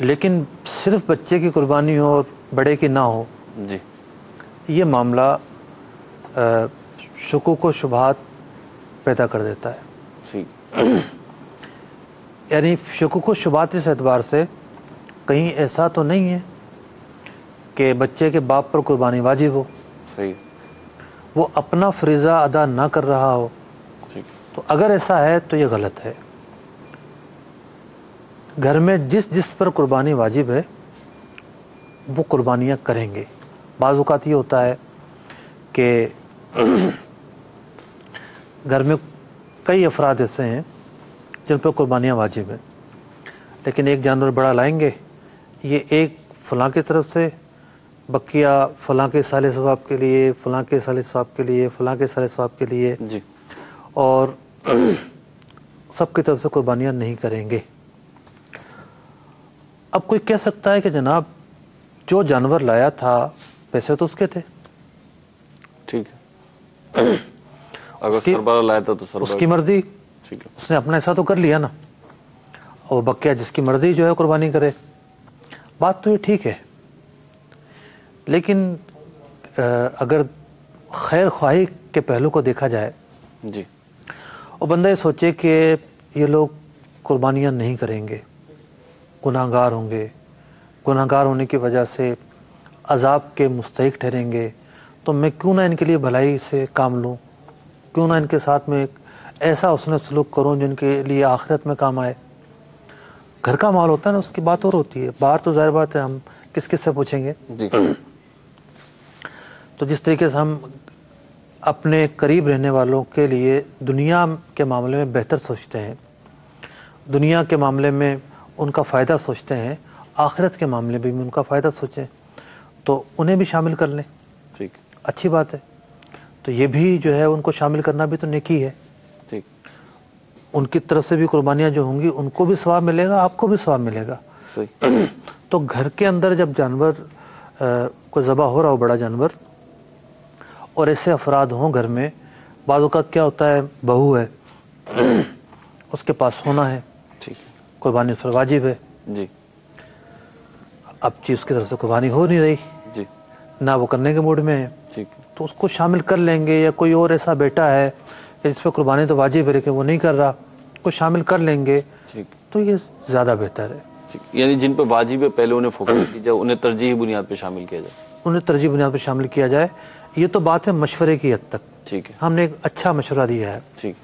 لیکن صرف بچے کی قربانی ہو اور بڑے کی نہ ہو, جی, یہ معاملہ شکوک و شبہات پیدا کر دیتا ہے. ٹھیک, یعنی شکوک و شبہات اس اعتبار سے کہیں ایسا تو نہیں ہے کہ بچے کے باپ پر قربانی واجب ہو, صحیح, وہ اپنا فریضہ ادا نہ کر رہا ہو. ٹھیک, تو اگر ایسا ہے تو یہ غلط ہے. گھر میں جس جس پر قربانی واجب ہے وہ قربانیاں کریں گے. بعض اوقات یہ ہوتا ہے کہ گھر میں کئی افراد ایسے ہیں جن پر قربانیاں واجب ہیں, لیکن ایک جانور بڑا لائیں گے, یہ ایک فلاں کی طرف سے, بقیہ فلاں کے سال ثواب کے لیے, فلاں کے سال ثواب کے لیے, فلاں کے سال ثواب کے لیے, جی, اور سب کی طرف سے قربانیاں نہیں کریں گے. اب کوئی کہہ سکتا ہے کہ جناب جو جانور لایا تھا پیسے تو اس کے تھے. ٹھیک ہے, اگر سربراہ لایا تھا تو اس کی مرضی, اس نے اپنا ایسا تو کر لیا نا, اور بقیہ جس کی مرضی جو ہے قربانی کرے. بات تو یہ ٹھیک ہے, لیکن اگر خیر خواہی کے پہلو کو دیکھا جائے, جی, اور بندہ یہ سوچے کہ یہ لوگ قربانیاں نہیں کریں گے, گناہ گار ہوں گے, گناہ گار ہونے کی وجہ سے عذاب کے مستحق ٹھہریں گے, تو میں کیوں نہ ان کے لیے بھلائی سے کام لوں, کیوں نہ ان کے ساتھ میں ایسا حسن سلوک کروں جن کے لیے آخرت میں کام آئے. گھر کا مال ہوتا ہے نا, اس کی بات اور ہوتی ہے. باہر تو ظاہر بات ہے ہم کس کس سے پوچھیں گے. جی, تو جس طریقے سے ہم اپنے قریب رہنے والوں کے لیے دنیا کے معاملے میں بہتر سوچتے ہیں, دنیا کے معاملے میں ان کا فائدہ سوچتے ہیں, آخرت کے معاملے میں بھی ان کا فائدہ سوچیں. تو انہیں بھی شامل کر لیں، ٹھیک، اچھی بات ہے. تو یہ بھی جو ہے ان کو شامل کرنا بھی تو نیکی ہے. ٹھیک، ان کی طرف سے بھی قربانیاں جو ہوں گی ان کو بھی ثواب ملے گا، آپ کو بھی ثواب ملے گا. صحیح. تو گھر کے اندر جب جانور کو ذبح ہو رہا ہو، بڑا جانور، اور ایسے افراد ہوں گھر میں، بعض اوقات کیا ہوتا ہے بہو ہے، اس کے پاس ہونا ہے، ٹھیک، قربانی پر واجب ہے. جی اب جی اس کی طرف سے قربانی ہو نہیں رہی، جی نہ وہ کرنے کے موڈ میں ہے، ٹھیک، تو اس کو شامل کر لیں گے. یا کوئی اور ایسا بیٹا ہے کہ جس پہ قربانی تو واجب ہے لیکن وہ نہیں کر رہا، کو شامل کر لیں گے، ٹھیک، تو یہ زیادہ بہتر ہے. یعنی جن پہ واجب ہے پہلے انہیں فوکس کی جائے، انہیں ترجیحی بنیاد پہ شامل کیا جائے. انہیں ترجیح بنیاد پہ شامل کیا جائے. یہ تو بات ہے مشورے کی حد تک، ٹھیک ہے، ہم نے ایک اچھا مشورہ دیا ہے. ٹھیک.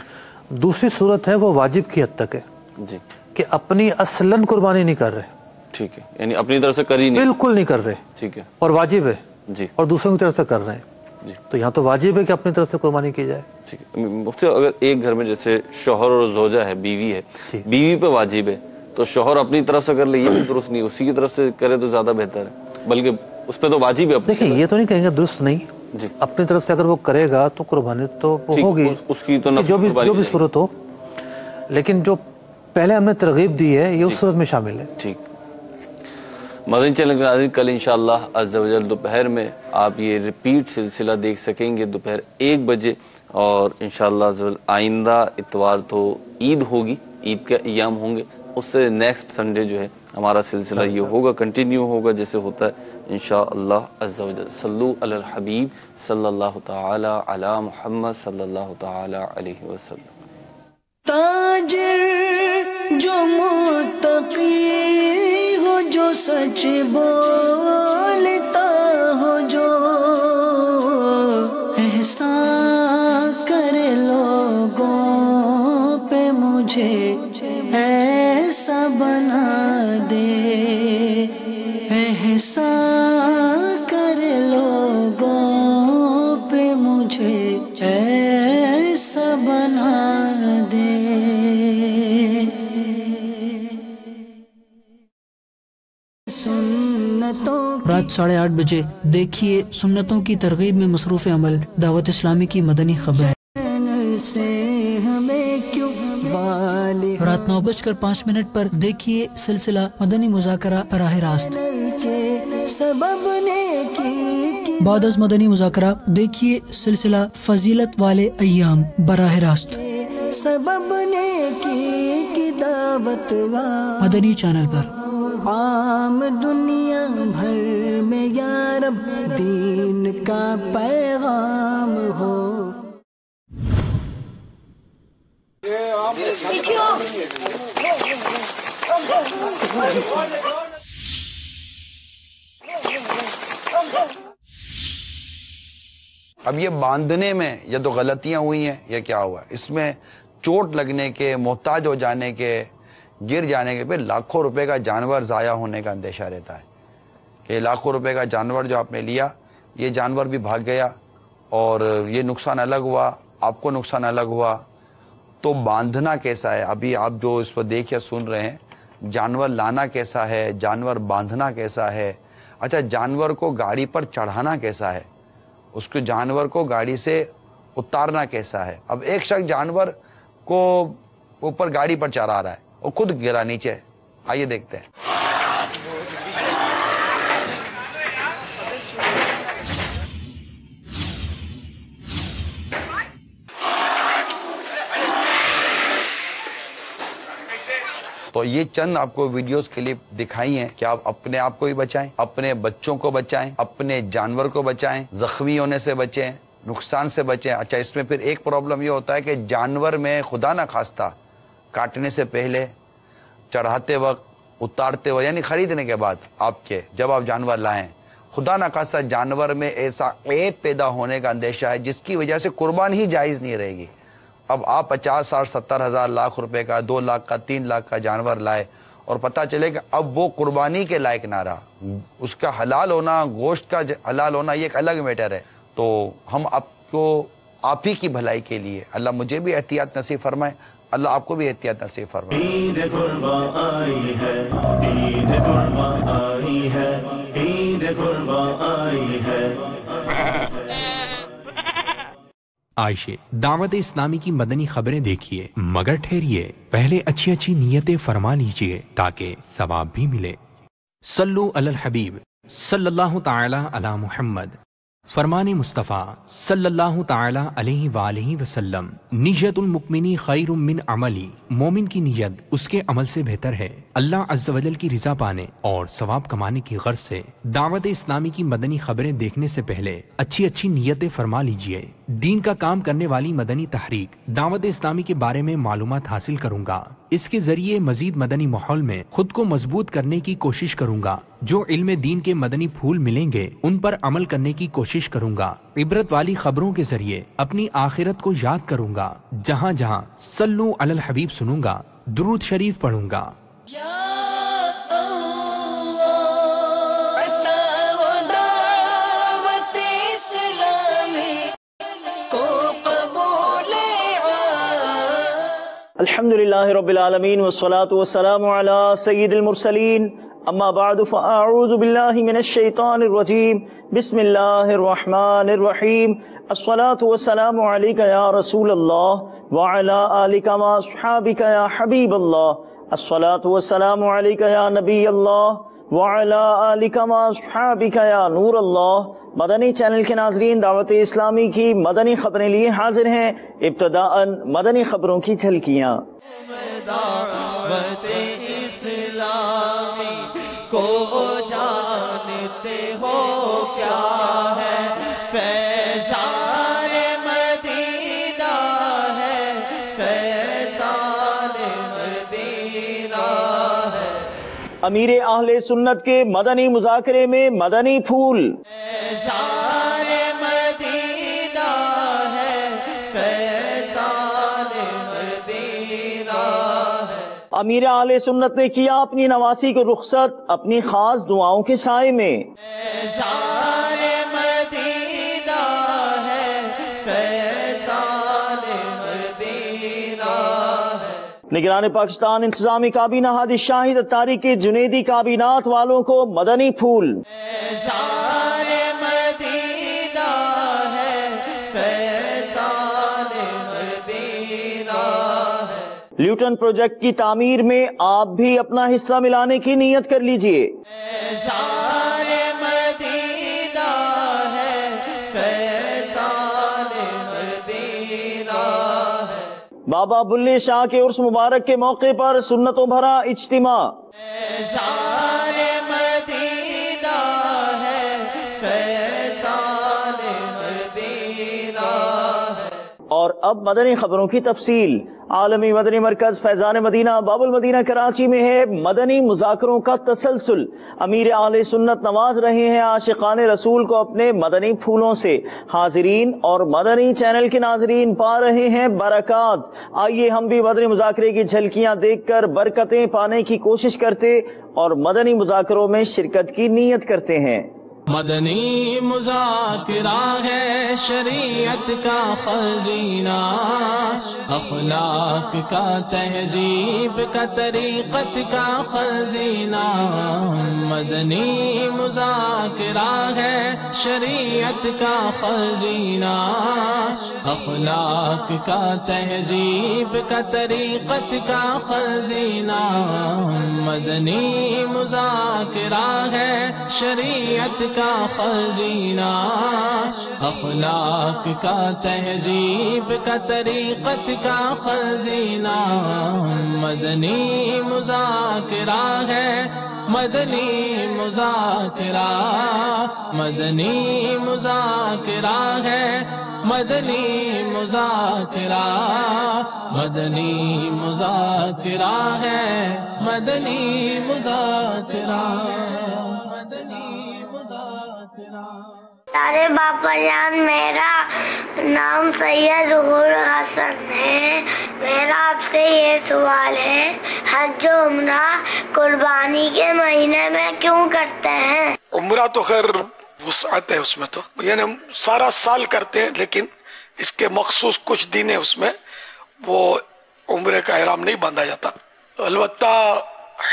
دوسری صورت ہے وہ واجب کی حد تک ہے، جی، کہ اپنی اصلاً قربانی نہیں کر رہے. ٹھیک ہے، یعنی اپنی طرف سے کر ہی نہیں، بالکل نہیں کر رہے، ٹھیک ہے، اور واجب ہے، جی، اور دوسروں کی طرف سے کر رہے ہیں. جی، تو یہاں تو واجب ہے کہ اپنی طرف سے قربانی کی جائے. ٹھیک ہے. مفتی اگر ایک گھر میں جیسے شوہر اور زوجہ ہے، بیوی ہے، بیوی پہ واجب ہے تو شوہر اپنی طرف سے کر لے، یہ بھی درست نہیں، اسی کی طرف سے کرے تو زیادہ بہتر ہے، بلکہ اس پہ تو واجب ہے. دیکھیں یہ تو نہیں کہیں گے درست نہیں، جی، اپنی طرف سے اگر وہ کرے گا تو قربانی تو وہ ہوگی، اس کی تو جو بھی صورت ہو. لیکن جو پہلے ہم نے ترغیب دی ہے یہ اس صورت میں شامل ہے. ٹھیک. مدنی چینل کے ناظرین، کل انشاءاللہ عز و جل دوپہر میں آپ یہ ریپیٹ سلسلہ دیکھ سکیں گے دوپہر 1 بجے، اور انشاءاللہ عز و جل آئندہ اتوار تو عید ہوگی، عید کے ایام ہوں گے، اس سے نیکسٹ سنڈے جو ہے ہمارا سلسلہ یہ ہوگا، کنٹینیو ہوگا جیسے ہوتا ہے انشاءاللہ عز و جل. صلو علی الحبیب صلی اللہ تعالی علی محمد صلی اللہ تعالی علیہ وسلم. تاجر جو متقی ہو، جو سچ بولتا ہو، جو احسان کرے لوگوں پہ، مجھے ایسا بنا دے. احسان کرے لوگوں پہ، مجھے ایسا بنا دے. رات 8:30 بجے دیکھیے سنتوں کی ترغیب میں مصروف عمل دعوت اسلامی کی مدنی خبر. رات 9:05 پر دیکھیے سلسلہ مدنی مذاکرہ براہ راست. بعد از مدنی مذاکرہ دیکھیے سلسلہ فضیلت والے ایام براہ راست مدنی چینل پر. عام دنیا بھر میں یا رب دین کا پیغام ہو. اب یہ باندھنے میں یا تو غلطیاں ہوئی ہیں یا کیا ہوا، اس میں چوٹ لگنے کے، محتاج ہو جانے کے، گر جانے کے، پھر لاکھوں روپے کا جانور ضائع ہونے کا اندیشہ رہتا ہے کہ لاکھوں روپے کا جانور جو آپ نے لیا، یہ جانور بھی بھاگ گیا اور یہ نقصان الگ ہوا، آپ کو نقصان الگ ہوا. تو باندھنا کیسا ہے؟ ابھی آپ جو اس پر دیکھ یا سن رہے ہیں، جانور لانا کیسا ہے، جانور باندھنا کیسا ہے. اچھا، جانور کو گاڑی پر چڑھانا کیسا ہے، اس کو جانور کو گاڑی سے اتارنا کیسا ہے. اب ایک شخص جانور کو اوپر گاڑی پر چڑھا رہا ہے اور خود گرا نیچے. آئیے دیکھتے ہیں. تو یہ چند آپ کو ویڈیوز کلپ دکھائی ہیں کہ آپ اپنے آپ کو بھی بچائیں، اپنے بچوں کو بچائیں، اپنے جانور کو بچائیں، زخمی ہونے سے بچیں، نقصان سے بچیں. اچھا، اس میں پھر ایک پرابلم یہ ہوتا ہے کہ جانور میں خدا نہ خواستہ کاٹنے سے پہلے، چڑھاتے وقت، اتارتے وقت، یعنی خریدنے کے بعد آپ کے جب آپ جانور لائیں، خدا نہ خواستہ جانور میں ایسا عیب پیدا ہونے کا اندیشہ ہے جس کی وجہ سے قربان ہی جائز نہیں رہے گی. اب آپ 50، 60، 70 ہزار، لاکھ روپے کا، 2 لاکھ کا، 3 لاکھ کا جانور لائے اور پتہ چلے کہ اب وہ قربانی کے لائق نہ رہا، اس کا حلال ہونا، گوشت کا حلال ہونا یہ ایک الگ میٹر ہے. تو ہم آپ کو آپ ہی کی بھلائی کے لیے، اللہ مجھے بھی احتیاط نصیب فرمائے، اللہ آپ کو بھی احتیاط نصیب فرمائے. عید قرباں آئی ہے، عید قرباں آئی ہے، عید قرباں آئی ہے. عائشہ دعوت اسلامی کی مدنی خبریں دیکھیے مگر ٹھہریے، پہلے اچھی اچھی نیتیں فرما لیجئے تاکہ ثواب بھی ملے. صلو علی الحبیب صلی اللہ تعالی علی محمد. فرمان مصطفیٰ صلی اللہ تعالی علیہ وآلہ وسلم، نیت المؤمنی خیر من عملی، مومن کی نیت اس کے عمل سے بہتر ہے. اللہ عز و جل کی رضا پانے اور ثواب کمانے کی غرض سے دعوت اسلامی کی مدنی خبریں دیکھنے سے پہلے اچھی اچھی نیتیں فرما لیجئے. دین کا کام کرنے والی مدنی تحریک دعوت اسلامی کے بارے میں معلومات حاصل کروں گا. اس کے ذریعے مزید مدنی ماحول میں خود کو مضبوط کرنے کی کوشش کروں گا. جو علم دین کے مدنی پھول ملیں گے ان پر عمل کرنے کی کوشش کروں گا. عبرت والی خبروں کے ذریعے اپنی آخرت کو یاد کروں گا. جہاں جہاں صلو علی الحبیب سنوں گا درود شریف پڑھوں گا. الحمدللہ رب العالمین والصلاة والسلام علی سید المرسلین اما بعد فاعوذ باللہ من الشیطان الرجیم بسم اللہ الرحمن الرحیم الصلاة والسلام علیک یا رسول اللہ وعلی آلک واصحابک یا حبیب اللہ الصلاة والسلام علیک یا نبی اللہ وعلی آلک واصحابک یا نور اللہ. مدنی چینل کے ناظرین، دعوت اسلامی کی مدنی خبریں لیے حاضر ہیں. ابتداءً مدنی خبروں کی جھلکیاں. دعوت اسلامی کو جانتے ہو کیا ہے، فیضان مدینہ ہے، فیضان مدینہ ہے. امیر اہل سنت کے مدنی مذاکرے میں مدنی پھول. فیضان مدینہ ہے، فیضان مدینہ ہے. امیر اہل سنت نے کیا اپنی نواسی کو رخصت اپنی خاص دعاؤں کے سائے میں. فیضان مدینہ ہے، فیضان مدینہ ہے. نگران پاکستان انتظامی کابینہ ہادی شاہد اتاری کے جنیدی کابینات والوں کو مدنی پھول. فیضان مدینہ ہے، فیضان مدینہ ہے. لیوٹن پروجیکٹ کی تعمیر میں آپ بھی اپنا حصہ ملانے کی نیت کر لیجئے. فیضان مدینہ ہے، فیضان مدینہ ہے. بابا بلے شاہ کے عرس مبارک کے موقع پر سنتوں بھرا اجتماع. فیضان مدینہ ہے، فیضان مدینہ ہے. اور اب مدنی خبروں کی تفصیل. عالمی مدنی مرکز فیضان مدینہ باب المدینہ کراچی میں ہے مدنی مذاکروں کا تسلسل. امیر اہل سنت نواز رہے ہیں عاشقان رسول کو اپنے مدنی پھولوں سے. حاضرین اور مدنی چینل کے ناظرین پا رہے ہیں برکات. آئیے ہم بھی مدنی مذاکرے کی جھلکیاں دیکھ کر برکتیں پانے کی کوشش کرتے اور مدنی مذاکروں میں شرکت کی نیت کرتے ہیں. مدنی مذاکرہ ہے شریعت کا خزینہ، اخلاق کا تہذیب کا طریقت کا خزینہ. مدنی مذاکرہ ہے شریعت کا خزینہ، اخلاق کا تہذیب کا طریقت کا خزینہ. مدنی مذاکرہ ہے شریعت کا خزینہ، اخلاق کا تہذیب کا طریقت کا خزینہ. مدنی مذاکرہ ہے، مدنی مذاکرہ، مدنی مذاکرہ ہے، مدنی مذاکرہ، مدنی مذاکرہ ہے، مدنی مذاکرہ. سارے باپا جان، میرا نام سید ظہور حسن ہے. میرا آپ سے یہ سوال ہے، حج و عمرہ قربانی کے مہینے میں کیوں کرتے ہیں؟ عمرہ تو خیر وسعت ہے اس میں، تو یعنی ہم سارا سال کرتے ہیں، لیکن اس کے مخصوص کچھ دن ہیں اس میں، وہ عمرے کا احرام نہیں باندھا جاتا. البتہ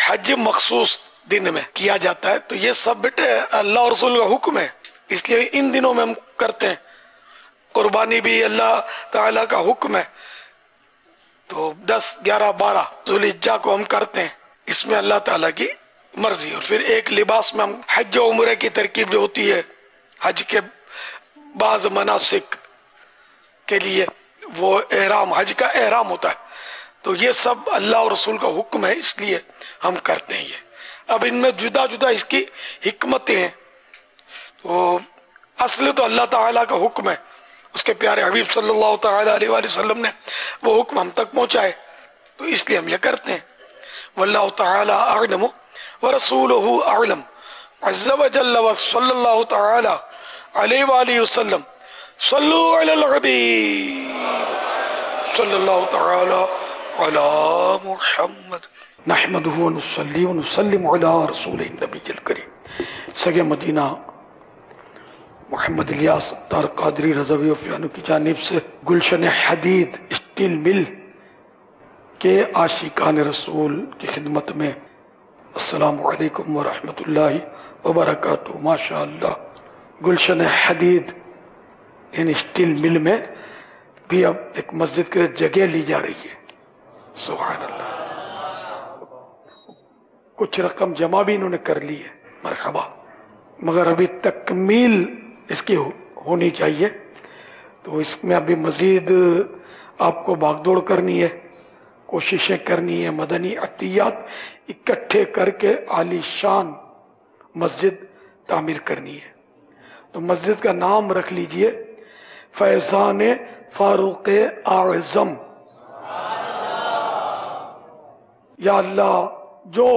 حج مخصوص دن میں کیا جاتا ہے. تو یہ سب بیٹے اللہ اور رسول کا حکم ہے، اس لیے ان دنوں میں ہم کرتے ہیں. قربانی بھی اللہ تعالیٰ کا حکم ہے. تو 10، 11، 12 ذوالحجہ کو ہم کرتے ہیں، اس میں اللہ تعالیٰ کی مرضی. اور پھر ایک لباس میں ہم حج و عمرے کی ترکیب جو ہوتی ہے، حج کے بعض مناسک کے لیے وہ احرام، حج کا احرام ہوتا ہے. تو یہ سب اللہ اور رسول کا حکم ہے، اس لیے ہم کرتے ہیں یہ. اب ان میں جدا جدا اس کی حکمتیں ہیں. تو اصل تو اللہ تعالیٰ کا حکم ہے، اس کے پیارے حبیب صلی اللہ تعالیٰ علیہ وآلہ وسلم نے وہ حکم ہم تک پہنچائے، تو اس لیے ہم یہ کرتے ہیں. واللہ تعالیٰ اعلم ورسولہ اعلم عز وجل وصلی اللہ تعالیٰ علیہ وآلہ وسلم. صلو علی الحبیب صلی اللہ تعالیٰ علی محمد. نحمدہ ونصلی ونسلم علی رسول النبی الکریم. سگے مدینہ محمد الیاس دار قادری رضوی افیانو کی جانب سے گلشن حدید اسٹیل مل کے عاشقان رسول کی خدمت میں السلام علیکم ورحمۃ اللہ وبرکاتہ. ماشاء اللہ گلشن حدید یعنی اسٹیل مل میں بھی اب ایک مسجد کے جگہ لی جا رہی ہے. سبحان اللہ. کچھ رقم جمع بھی انہوں نے کر لی ہے، مرحبا، مگر ابھی تکمیل اس کی ہونی چاہیے. تو اس میں ابھی مزید آپ کو بھاگ دوڑ کرنی ہے، کوششیں کرنی ہے، مدنی عطیات اکٹھے کر کے عالی شان مسجد تعمیر کرنی ہے. تو مسجد کا نام رکھ لیجئے فیضان فاروق اعظم. یا اللہ جو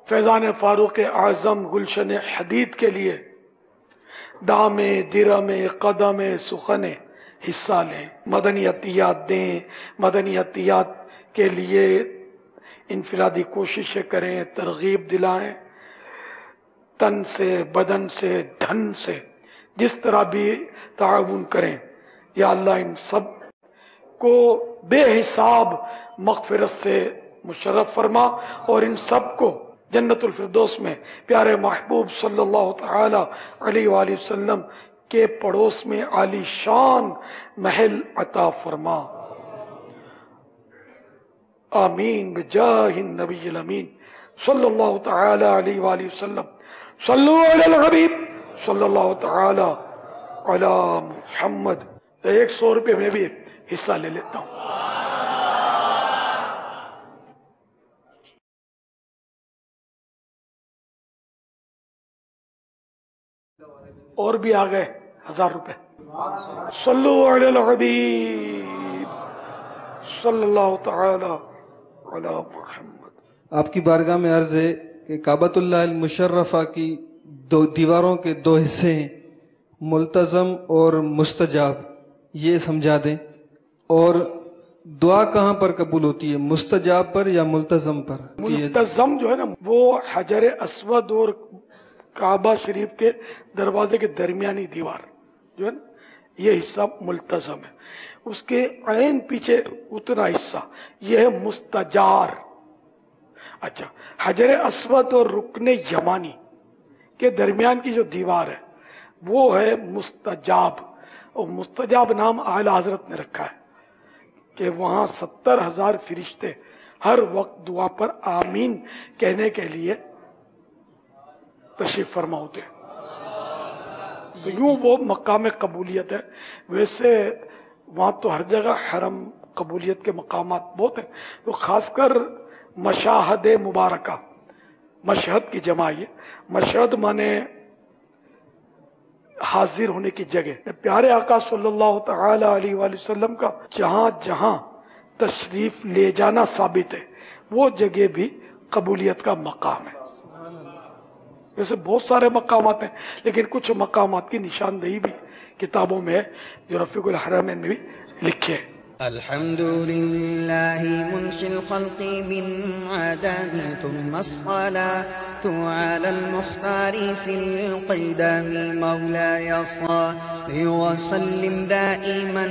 فیضان فاروق اعظم گلشن حدید کے لیے دامے درمے قدمے سخنے حصہ لیں، مدنی عطیات دیں، مدنی عطیات کے لیے انفرادی کوششیں کریں، ترغیب دلائیں، تن سے، بدن سے، دھن سے، جس طرح بھی تعاون کریں. یا اللہ ان سب کو بے حساب مغفرت سے مشرف فرما، اور ان سب کو جنت الفردوس میں پیارے محبوب صلی اللہ تعالی علیہ وآلہ وسلم کے پڑوس میں عالی شان محل عطا فرما. آمین بجاہ النبی الامین صلی اللہ تعالی علیہ وآلہ وسلم. صلو علی الحبیب صلی اللہ تعالی علی محمد. 100 روپے میں بھی حصہ لے لیتا ہوں. اور بھی آ گئے 1000 روپے. صلو علی الحبیب صلی اللہ تعالی علی محمد. آپ کی بارگاہ میں عرض ہے کہ کعبۃ اللہ المشرفہ کی 2 دیواروں کے 2 حصے ہیں، ملتزم اور مستجاب، یہ سمجھا دیں. اور دعا کہاں پر قبول ہوتی ہے، مستجاب پر یا ملتزم پر؟ ملتزم جو ہے نا وہ حجر اسود اور کعبہ شریف کے دروازے کے درمیانی دیوار جو ہے نا یہ حصہ ملتزم ہے. اس کے عین پیچھے اتنا حصہ یہ ہے مستجار. اچھا، حجر اسود اور رکن یمانی کے درمیان کی جو دیوار ہے وہ ہے مستجاب. اور مستجاب نام اعلی حضرت نے رکھا ہے کہ وہاں 70,000 فرشتے ہر وقت دعا پر آمین کہنے کے لیے تشریف فرما ہوتے ہیں. تو یوں وہ مقام قبولیت ہے. ویسے وہاں تو ہر جگہ حرم قبولیت کے مقامات بہت ہیں، تو خاص کر مشاہد مبارکہ، مشہد کی جمع یہ، مشہد مانے حاضر ہونے کی جگہ. پیارے آقا صلی اللہ تعالی علیہ وآلہ وسلم کا جہاں جہاں تشریف لے جانا ثابت ہے وہ جگہ بھی قبولیت کا مقام ہے. ویسے بہت سارے مقامات ہیں لیکن کچھ مقامات کی نشاندہی بھی کتابوں میں ہے جو رفیق الحرمین میں بھی لکھے ہیں. الحمد لله منشئ الخلق من عدم ثم الصلاة على المختار في القدم مولاي صل وسلم دائما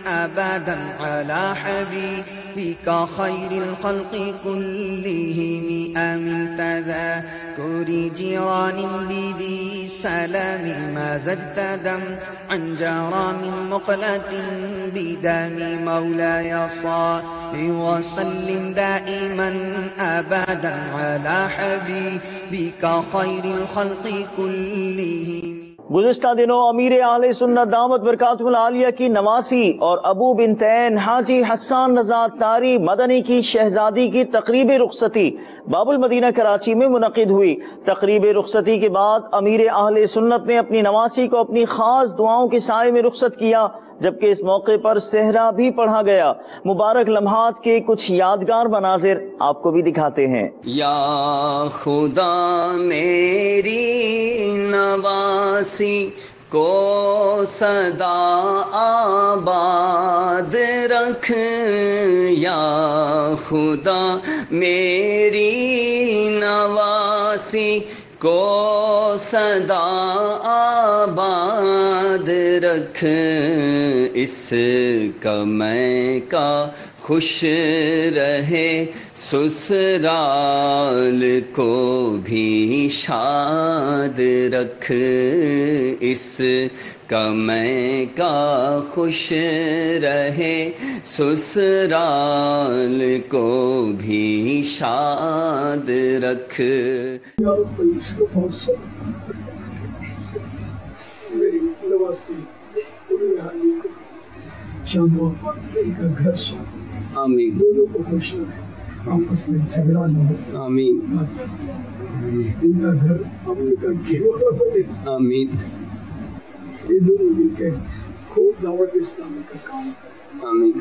أبدا على حبيبك خير الخلق كلهم آمين. تذكر جيران بذي سلام ما زدت دمعا جرى من مقلة بدم مولاي صل وسلم دائما أبدا على حبيبك خير الخلق كلهم. گزشتہ دنوں امیر اہل سنت دامت برکاتہ العالیہ کی نواسی اور ابو بنتین حاجی حسان رضا طاری مدنی کی شہزادی کی تقریب رخصتی باب المدینہ کراچی میں منعقد ہوئی. تقریب رخصتی کے بعد امیر اہل سنت نے اپنی نواسی کو اپنی خاص دعاؤں کے سائے میں رخصت کیا، جبکہ اس موقع پر صحرا بھی پڑھا گیا. مبارک لمحات کے کچھ یادگار مناظر آپ کو بھی دکھاتے ہیں. یا خدا میری نواسی کو سدا آباد رکھ، یا خدا میری نواسی کو سدا آباد رکھ، اس کا میں کا خوش رہے سسرال کو بھی شاد رکھ، اس کا میں کا خوش رہے سسرال کو بھی شاد رکھ. میری نواسی آمین. دونوں کو خوش رکھے، آپس میں جھگڑا نہ ہو. آمین. ان کا گھر امن کا گھیرا بنے. آمین. یہ دونوں مل کے خوب دعوت اسلامی کا کام. آمین.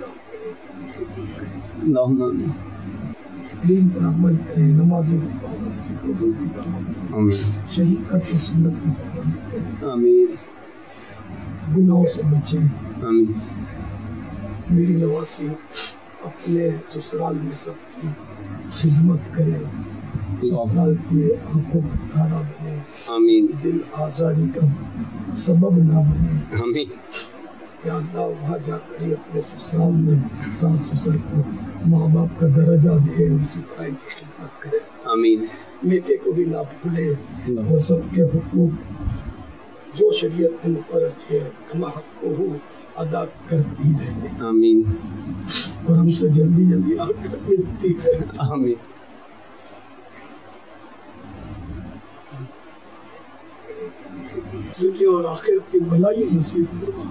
اللہم آمین. دین پر عمل کریں، نمازوں کی آمین. شریعت کی سنت کی پابندی کریں. آمین. گناہوں سے بچیں. آمین. میری نواسی اپنے سسرال میں سب کی خدمت کرے، سسرال کی آنکھوں کا تارا بنے. آمین. دل آزاری کا سبب نہ بنے. آمین. یا اللہ وہاں جا کر ہی اپنے سسرال میں ساس سسر کو ماں باپ کا درجہ دے، ان سے پڑھائی کی خدمت کرے. آمین. نیکے کو بھی نہ بھولے اور سب کے حقوق جو شریعت نے مقرر کیے کما حق کو ہو ادا کرتی رہے. آمین. اور ہم سے جلدی جلدی آ کر ملتی رہے. آمین. دنیا اور آخرت کی بھلائی نصیب فرما،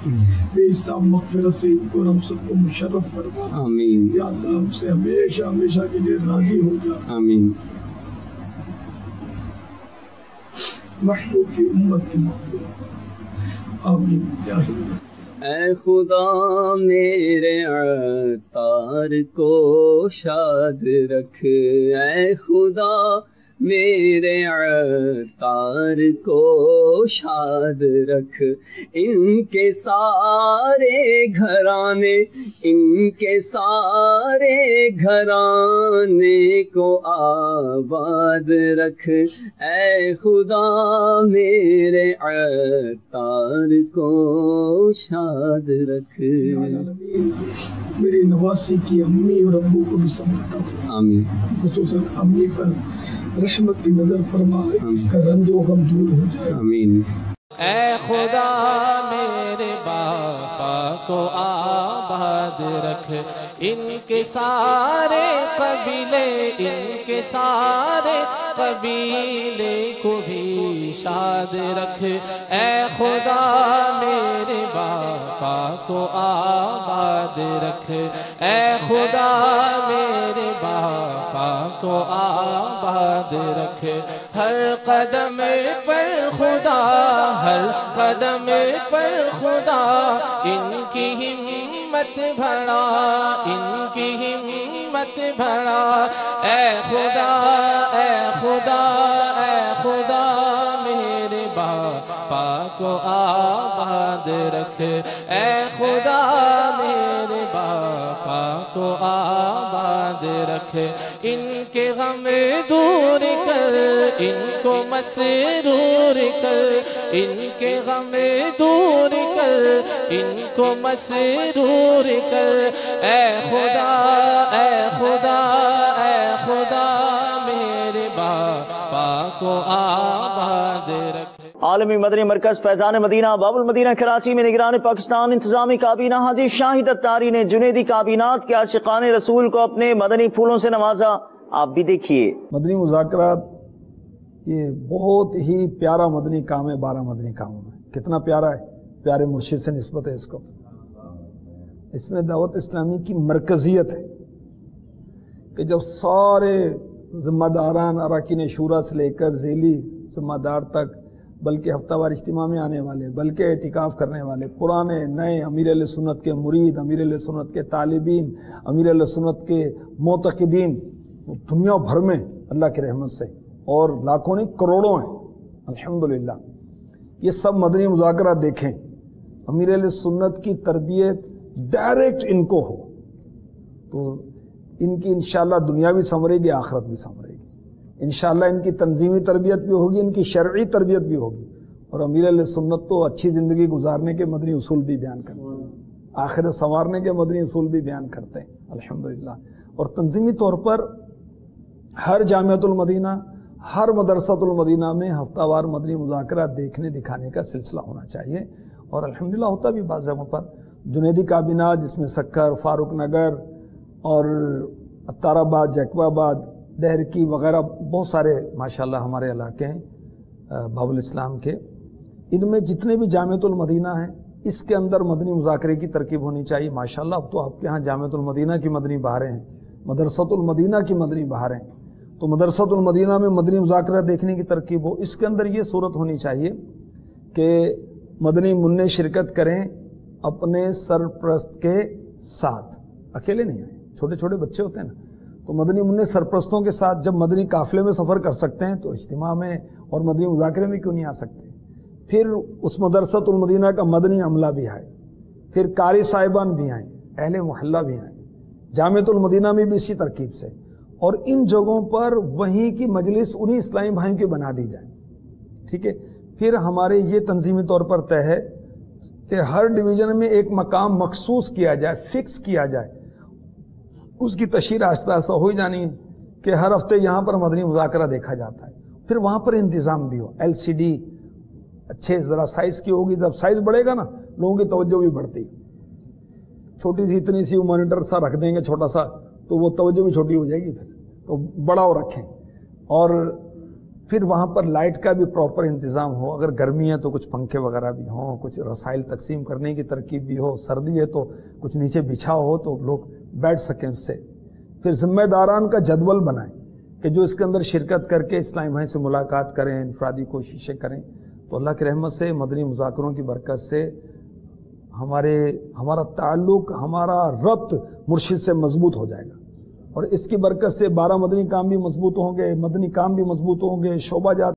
بے حساب مغفرت سے ان کو اور ہم سب کو مشرف فرما. آمین. یا اللہ ہم سے ہمیشہ ہمیشہ کے لیے راضی ہو جا. آمین. محبوب کی امت کی مغفرت. آمین. جاہد. اے خدا میرے عطار کو شاد رکھ، اے خدا میرے عطار کو شاد رکھ، ان کے سارے گھرانے، ان کے سارے گھرانے کو آباد رکھ، اے خدا میرے عطار کو شاد رکھ. میری نواسی کی امی اور ابو کو بھی سمجھتا ہوں. آمین. خصوصاً امی پر رحمت کی نظر فرما، اس کا رنج و غم دور ہو جائے. آمین. اے خدا میرے باپا کو آباد رکھ، ان کے سارے قبیلے، ان کے سارے قبیلے کو بھی شاد رکھ، اے خدا میرے باپا کو آباد رکھ، اے خدا میرے باپا کو آباد رکھ. ہر قدم پر خدا، ہر قدم پر خدا ان کی ہمت بڑھا، ان کی ہمت بڑھا. اے خدا، اے خدا، اے خدا میرے باپا کو آباد رکھ، اے خدا میرے باپا کو آباد رکھ. ان کے غم دور کر ان کو مسرور کر، ان کے غم دور کر ان کو مسرور کر، اے خدا اے خدا اے خدا میرے باپا کو آباد رکھ۔ عالمی مدنی مرکز فیضان مدینہ باب المدینہ کراچی میں نگران پاکستان انتظامی کابینہ حاجی شاہد اتاری نے جنیدی کابینات کے عاشقان رسول کو اپنے مدنی پھولوں سے نوازا، آپ بھی دیکھیے۔ مدنی مذاکرات یہ بہت ہی پیارا مدنی کام ہے 12 مدنی کاموں میں۔ کتنا پیارا ہے، پیارے مرشد سے نسبت ہے اس کو۔ اس میں دعوت اسلامی کی مرکزیت ہے کہ جب سارے ذمہ داران اراکین شورا سے لے کر ذیلی ذمہ دار تک، بلکہ ہفتہ وار اجتماع میں آنے والے، بلکہ اعتکاف کرنے والے، پرانے نئے، امیر اہل سنت کے مرید، امیر اہل سنت کے طالبین، امیر اہل سنت کے معتقدین، دنیا بھر میں اللہ کی رحمت سے اور لاکھوں نہیں کروڑوں ہیں الحمدللہ۔ یہ سب مدنی مذاکرات دیکھیں، امیر اہل سنت کی تربیت ڈائریکٹ ان کو ہو تو ان کی انشاءاللہ دنیا بھی سنورے گی، آخرت بھی سنورے گی انشاءاللہ۔ ان کی تنظیمی تربیت بھی ہوگی، ان کی شرعی تربیت بھی ہوگی، اور امیر اہل سنت تو اچھی زندگی گزارنے کے مدنی اصول بھی بیان کرتے ہیں، آخرت سنوارنے کے مدنی اصول بھی بیان کرتے ہیں الحمدللہ۔ اور تنظیمی طور پر ہر جامعۃ المدینہ، ہر مدرسۃ المدینہ میں ہفتہ وار مدنی مذاکرات دیکھنے دکھانے کا سلسلہ ہونا چاہیے، اور الحمدللہ ہوتا بھی بعض جگہوں پر۔ جنیدی کابینہ جس میں سکر، فاروق نگر اور اتار آباد، جیکوا آباد، ڈہر کی وغیرہ بہت سارے ماشاءاللہ ہمارے علاقے ہیں باب الاسلام کے، ان میں جتنے بھی جامعۃ المدینہ ہیں اس کے اندر مدنی مذاکرے کی ترکیب ہونی چاہیے ماشاءاللہ۔ اب تو آپ کے ہاں جامعۃ المدینہ کی مدنی بہاریں ہیں، مدرسۃ المدینہ کی مدنی بہاریں، تو مدرسۃ المدینہ میں مدنی مذاکرہ دیکھنے کی ترکیب ہو۔ اس کے اندر یہ صورت ہونی چاہیے کہ مدنی منع شرکت کریں اپنے سرپرست کے ساتھ، اکیلے نہیں آئیں، چھوٹے چھوٹے بچے ہوتے ہیں نا، تو مدنی منع سرپرستوں کے ساتھ جب مدنی قافلے میں سفر کر سکتے ہیں تو اجتماع میں اور مدنی مذاکرے میں کیوں نہیں آ سکتے؟ پھر اس مدرسۃ المدینہ کا مدنی عملہ بھی آئے، پھر قاری صاحبان بھی آئیں، اہل محلہ بھی آئیں، جامعۃ المدینہ میں بھی اسی ترکیب سے، اور ان جگہوں پر وہیں کی مجلس انہی اسلامی بھائیوں کی بنا دی جائے، ٹھیک ہے۔ پھر ہمارے یہ تنظیمی طور پر طے ہے کہ ہر ڈویژن میں ایک مقام مخصوص کیا جائے، فکس کیا جائے، اس کی تشہیر آہستہ آہستہ ہو ہی جانی ہے کہ ہر ہفتے یہاں پر مدنی مذاکرہ دیکھا جاتا ہے، پھر وہاں پر انتظام بھی ہو، LCD اچھے ذرا سائز کی ہوگی، جب سائز بڑھے گا نا لوگوں کی توجہ بھی بڑھتی، چھوٹی سی اتنی سی مانیٹر سا رکھ دیں گے چھوٹا سا تو وہ توجہ بھی چھوٹی ہو جائے گی، پھر تو بڑا وہ رکھیں، اور پھر وہاں پر لائٹ کا بھی پراپر انتظام ہو، اگر گرمی ہے تو کچھ پنکھے وغیرہ بھی ہوں، کچھ رسائل تقسیم کرنے کی ترکیب بھی ہو، سردی ہے تو کچھ نیچے بچھا ہو تو لوگ بیٹھ سکیں اس سے۔ پھر ذمہ داران کا جدول بنائیں کہ جو اس کے اندر شرکت کر کے اسلامی بھائی سے ملاقات کریں، انفرادی کوششیں کریں، تو اللہ کی رحمت سے مدنی مذاکروں کی برکت سے ہمارا تعلق، ہمارا ربط مرشد سے مضبوط ہو جائے گا، اور اس کی برکت سے 12 مدنی کام بھی مضبوط ہوں گے، مدنی کام بھی مضبوط ہوں گے، شعبہ جات